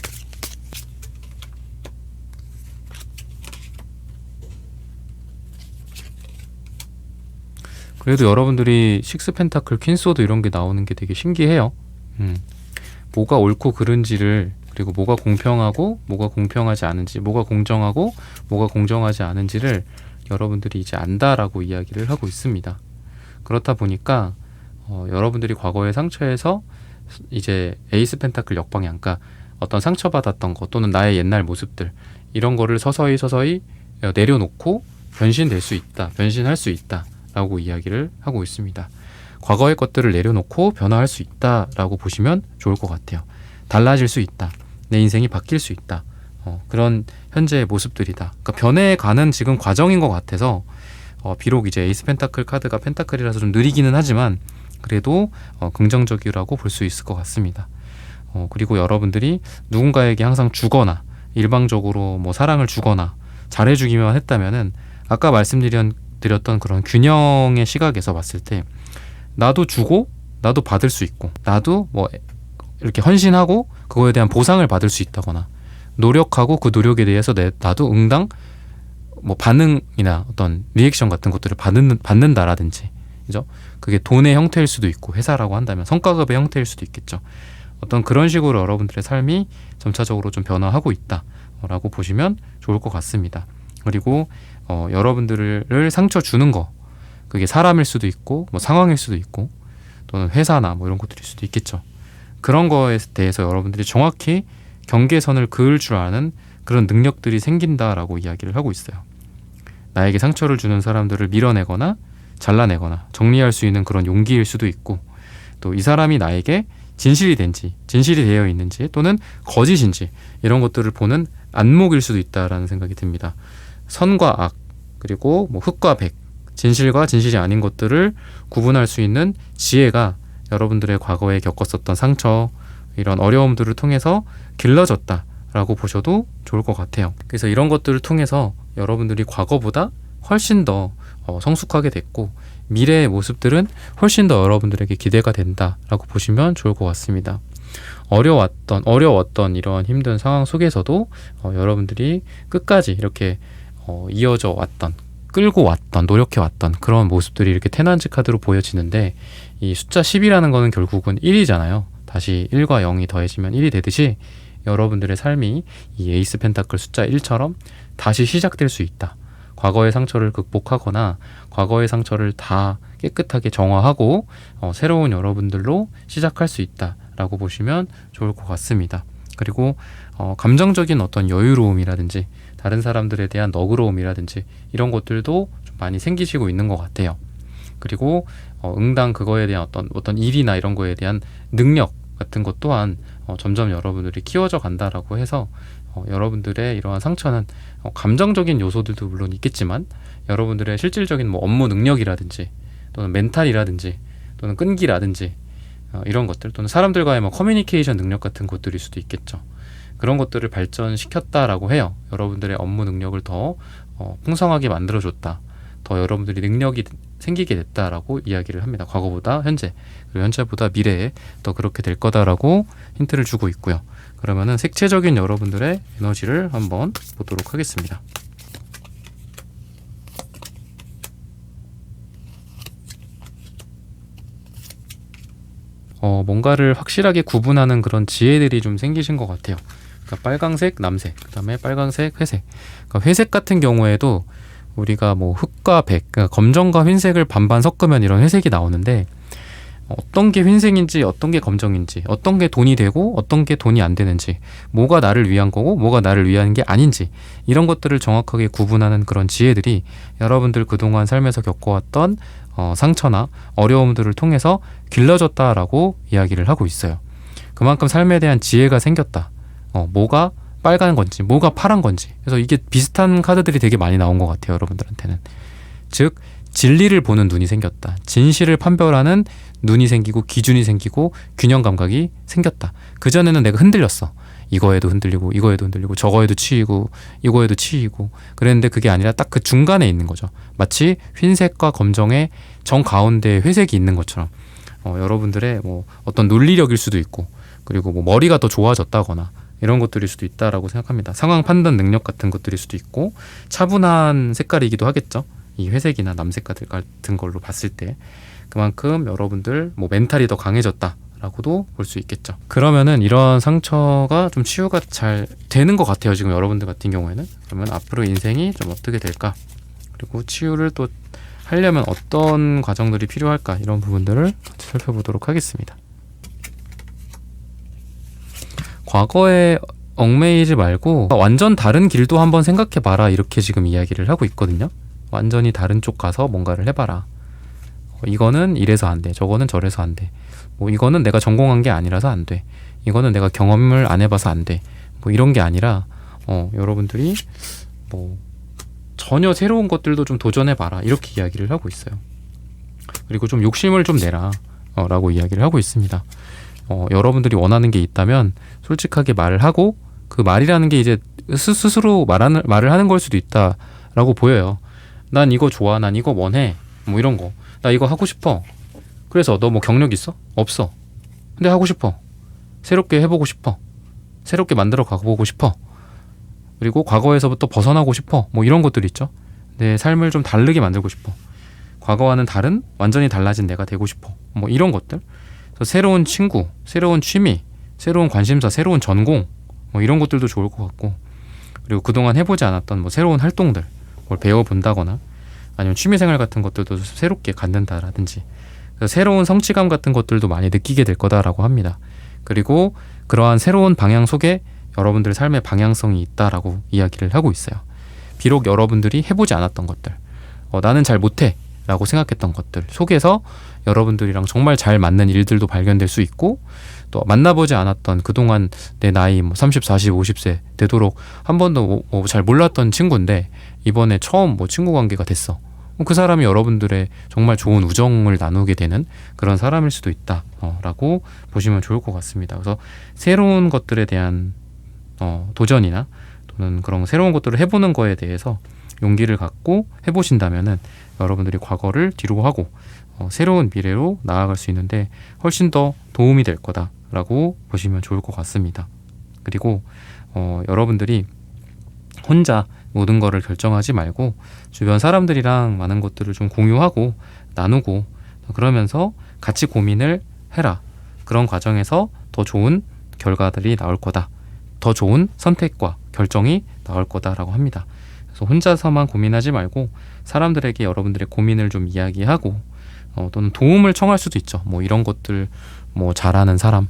그래도 여러분들이 식스 펜타클, 퀸소드 이런 게 나오는 게 되게 신기해요. 뭐가 옳고 그른지를 그리고 뭐가 공평하고 뭐가 공평하지 않은지 뭐가 공정하고 뭐가 공정하지 않은지를 여러분들이 이제 안다라고 이야기를 하고 있습니다. 그렇다 보니까 여러분들이 과거의 상처에서 이제 에이스 펜타클 역방향, 그러니까 어떤 상처받았던 것 또는 나의 옛날 모습들 이런 거를 서서히 내려놓고 변신될 수 있다, 변신할 수 있다라고 이야기를 하고 있습니다. 과거의 것들을 내려놓고 변화할 수 있다라고 보시면 좋을 것 같아요. 달라질 수 있다. 내 인생이 바뀔 수 있다. 그런 현재의 모습들이다. 그러니까 변해가는 지금 과정인 것 같아서 비록 이제 에이스 펜타클 카드가 펜타클이라서 좀 느리기는 하지만 그래도 긍정적이라고 볼 수 있을 것 같습니다. 그리고 여러분들이 누군가에게 항상 주거나 일방적으로 뭐 사랑을 주거나 잘해주기만 했다면은 아까 말씀드린 드렸던 그런 균형의 시각에서 봤을 때 나도 주고 나도 받을 수 있고 나도 뭐 이렇게 헌신하고 그거에 대한 보상을 받을 수 있다거나 노력하고 그 노력에 대해서 나도 응당 뭐 반응이나 어떤 리액션 같은 것들을 받는다라든지 그죠? 그게 돈의 형태일 수도 있고 회사라고 한다면 성과급의 형태일 수도 있겠죠. 어떤 그런 식으로 여러분들의 삶이 점차적으로 좀 변화하고 있다라고 보시면 좋을 것 같습니다. 그리고 여러분들을 상처 주는 거 그게 사람일 수도 있고 뭐 상황일 수도 있고 또는 회사나 뭐 이런 것들일 수도 있겠죠. 그런 거에 대해서 여러분들이 정확히 경계선을 그을 줄 아는 그런 능력들이 생긴다라고 이야기를 하고 있어요. 나에게 상처를 주는 사람들을 밀어내거나 잘라내거나 정리할 수 있는 그런 용기일 수도 있고 또 이 사람이 나에게 진실이 되어 있는지 또는 거짓인지 이런 것들을 보는 안목일 수도 있다라는 생각이 듭니다. 선과 악 그리고 뭐 흑과 백 진실과 진실이 아닌 것들을 구분할 수 있는 지혜가 여러분들의 과거에 겪었었던 상처 이런 어려움들을 통해서 길러졌다라고 보셔도 좋을 것 같아요. 그래서 이런 것들을 통해서 여러분들이 과거보다 훨씬 더 성숙하게 됐고 미래의 모습들은 훨씬 더 여러분들에게 기대가 된다라고 보시면 좋을 것 같습니다. 어려웠던 이런 힘든 상황 속에서도 여러분들이 끝까지 이렇게 이어져 왔던 끌고 왔던 노력해 왔던 그런 모습들이 이렇게 테넌트 카드로 보여지는데 이 숫자 10이라는 거는 결국은 1이잖아요. 다시 1과 0이 더해지면 1이 되듯이 여러분들의 삶이 이 에이스 펜타클 숫자 1처럼 다시 시작될 수 있다. 과거의 상처를 극복하거나 과거의 상처를 다 깨끗하게 정화하고 새로운 여러분들로 시작할 수 있다라고 보시면 좋을 것 같습니다. 그리고 감정적인 어떤 여유로움이라든지 다른 사람들에 대한 너그러움이라든지 이런 것들도 좀 많이 생기시고 있는 것 같아요. 그리고 응당 그거에 대한 어떤 일이나 이런 거에 대한 능력 같은 것 또한 점점 여러분들이 키워져 간다라고 해서 여러분들의 이러한 상처는 감정적인 요소들도 물론 있겠지만 여러분들의 실질적인 뭐 업무 능력이라든지 또는 멘탈이라든지 또는 끈기라든지 이런 것들 또는 사람들과의 뭐 커뮤니케이션 능력 같은 것들일 수도 있겠죠. 그런 것들을 발전시켰다라고 해요. 여러분들의 업무 능력을 더 풍성하게 만들어줬다. 더 여러분들이 능력이 생기게 됐다라고 이야기를 합니다. 과거보다 현재 그리고 현재보다 미래에 더 그렇게 될 거다라고 힌트를 주고 있고요. 그러면은 색채적인 여러분들의 에너지를 한번 보도록 하겠습니다. 뭔가를 확실하게 구분하는 그런 지혜들이 좀 생기신 것 같아요. 그러니까 빨강색, 남색, 그 다음에 빨강색, 회색. 그러니까 회색 같은 경우에도 우리가 뭐 흑과 백, 그러니까 검정과 흰색을 반반 섞으면 이런 회색이 나오는데 어떤 게 흰색인지 어떤 게 검정인지 어떤 게 돈이 되고 어떤 게 돈이 안 되는지 뭐가 나를 위한 거고 뭐가 나를 위한 게 아닌지 이런 것들을 정확하게 구분하는 그런 지혜들이 여러분들 그동안 삶에서 겪어왔던 상처나 어려움들을 통해서 길러졌다라고 이야기를 하고 있어요. 그만큼 삶에 대한 지혜가 생겼다. 뭐가 빨간 건지 뭐가 파란 건지 그래서 이게 비슷한 카드들이 되게 많이 나온 것 같아요. 여러분들한테는 즉 진리를 보는 눈이 생겼다. 진실을 판별하는 눈이 생기고 기준이 생기고 균형 감각이 생겼다. 그전에는 내가 흔들렸어. 이거에도 흔들리고 이거에도 흔들리고 저거에도 치이고 이거에도 치이고 그랬는데 그게 아니라 딱 그 중간에 있는 거죠. 마치 흰색과 검정의 정가운데에 회색이 있는 것처럼 여러분들의 뭐 어떤 논리력일 수도 있고 그리고 뭐 머리가 더 좋아졌다거나 이런 것들일 수도 있다라고 생각합니다. 상황 판단 능력 같은 것들일 수도 있고 차분한 색깔이기도 하겠죠. 이 회색이나 남색 같은 걸로 봤을 때 그만큼 여러분들 뭐 멘탈이 더 강해졌다라고도 볼 수 있겠죠. 그러면은 이런 상처가 좀 치유가 잘 되는 것 같아요. 지금 여러분들 같은 경우에는. 그러면 앞으로 인생이 좀 어떻게 될까? 그리고 치유를 또 하려면 어떤 과정들이 필요할까? 이런 부분들을 같이 살펴보도록 하겠습니다. 과거에 얽매이지 말고 완전 다른 길도 한번 생각해봐라 이렇게 지금 이야기를 하고 있거든요. 완전히 다른 쪽 가서 뭔가를 해봐라. 이거는 이래서 안 돼. 저거는 저래서 안 돼. 뭐 이거는 내가 전공한 게 아니라서 안 돼. 이거는 내가 경험을 안 해봐서 안 돼. 뭐 이런 게 아니라 여러분들이 뭐 전혀 새로운 것들도 좀 도전해봐라 이렇게 이야기를 하고 있어요. 그리고 좀 욕심을 좀 내라 라고 이야기를 하고 있습니다. 여러분들이 원하는 게 있다면 솔직하게 말을 하고 그 말이라는 게 이제 스스로 말을 하는 걸 수도 있다라고 보여요. 난 이거 좋아, 난 이거 원해, 뭐 이런 거. 나 이거 하고 싶어. 그래서 너 뭐 경력 있어? 없어. 근데 하고 싶어. 새롭게 해보고 싶어. 새롭게 만들어 가보고 싶어. 그리고 과거에서부터 벗어나고 싶어. 뭐 이런 것들 있죠. 내 삶을 좀 다르게 만들고 싶어. 과거와는 다른 완전히 달라진 내가 되고 싶어. 뭐 이런 것들. 그래서 새로운 친구, 새로운 취미, 새로운 관심사, 새로운 전공, 뭐 이런 것들도 좋을 것 같고, 그리고 그동안 해보지 않았던 뭐 새로운 활동들, 뭘 배워본다거나 아니면 취미생활 같은 것들도 새롭게 갖는다라든지, 그래서 새로운 성취감 같은 것들도 많이 느끼게 될 거다라고 합니다. 그리고 그러한 새로운 방향 속에 여러분들의 삶의 방향성이 있다라고 이야기를 하고 있어요. 비록 여러분들이 해보지 않았던 것들, 나는 잘 못해 라고 생각했던 것들 속에서 여러분들이랑 정말 잘 맞는 일들도 발견될 수 있고, 또 만나보지 않았던 그동안 내 나이 30, 40, 50세 되도록 한 번도 잘 몰랐던 친구인데 이번에 처음 친구 관계가 됐어. 그 사람이 여러분들의 정말 좋은 우정을 나누게 되는 그런 사람일 수도 있다 라고 보시면 좋을 것 같습니다. 그래서 새로운 것들에 대한 도전이나 또는 그런 새로운 것들을 해보는 거에 대해서 용기를 갖고 해보신다면은 여러분들이 과거를 뒤로 하고 새로운 미래로 나아갈 수 있는데 훨씬 더 도움이 될 거다라고 보시면 좋을 것 같습니다. 그리고 여러분들이 혼자 모든 거를 결정하지 말고 주변 사람들이랑 많은 것들을 좀 공유하고 나누고, 그러면서 같이 고민을 해라. 그런 과정에서 더 좋은 결과들이 나올 거다. 더 좋은 선택과 결정이 나올 거다라고 합니다. 그래서 혼자서만 고민하지 말고 사람들에게 여러분들의 고민을 좀 이야기하고, 또는 도움을 청할 수도 있죠. 뭐 이런 것들, 뭐 잘하는 사람,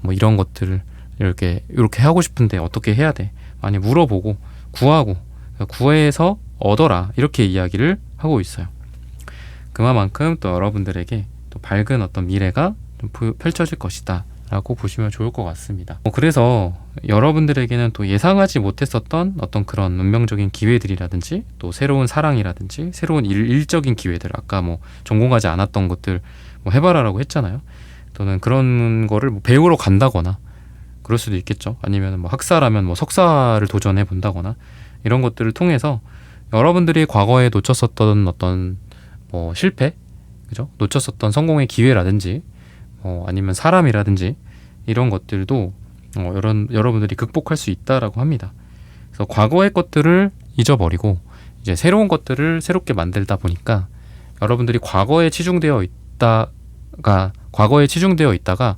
뭐 이런 것들을 이렇게 하고 싶은데 어떻게 해야 돼? 많이 물어보고 구하고, 구해서 얻어라, 이렇게 이야기를 하고 있어요. 그만큼 또 여러분들에게 또 밝은 어떤 미래가 좀 펼쳐질 것이다 라고 보시면 좋을 것 같습니다. 그래서 여러분들에게는 또 예상하지 못했었던 어떤 그런 운명적인 기회들이라든지, 또 새로운 사랑이라든지, 새로운 일적인 기회들, 아까 전공하지 않았던 것들 해봐라라고 했잖아요. 또는 그런 거를 배우러 간다거나 그럴 수도 있겠죠. 아니면 학사라면 석사를 도전해 본다거나, 이런 것들을 통해서 여러분들이 과거에 놓쳤었던 어떤 실패, 그죠? 놓쳤었던 성공의 기회라든지, 아니면 사람이라든지, 이런 것들도 여러분들이 극복할 수 있다라고 합니다. 그래서 과거의 것들을 잊어버리고 이제 새로운 것들을 새롭게 만들다 보니까 여러분들이 과거에 치중되어 있다가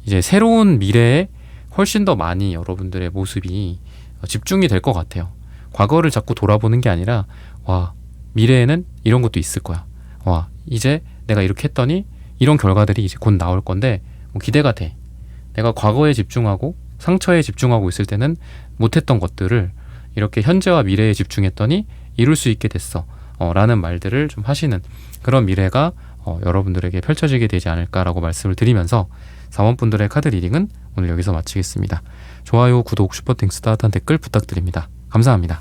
이제 새로운 미래에 훨씬 더 많이 여러분들의 모습이 집중이 될 것 같아요. 과거를 자꾸 돌아보는 게 아니라, 와, 미래에는 이런 것도 있을 거야. 와, 이제 내가 이렇게 했더니 이런 결과들이 이제 곧 나올 건데 기대가 돼. 내가 과거에 집중하고 상처에 집중하고 있을 때는 못했던 것들을 이렇게 현재와 미래에 집중했더니 이룰 수 있게 됐어. 라는 말들을 좀 하시는 그런 미래가 여러분들에게 펼쳐지게 되지 않을까라고 말씀을 드리면서 사원분들의 카드 리딩은 오늘 여기서 마치겠습니다. 좋아요, 구독, 슈퍼땡스, 따뜻한 댓글 부탁드립니다. 감사합니다.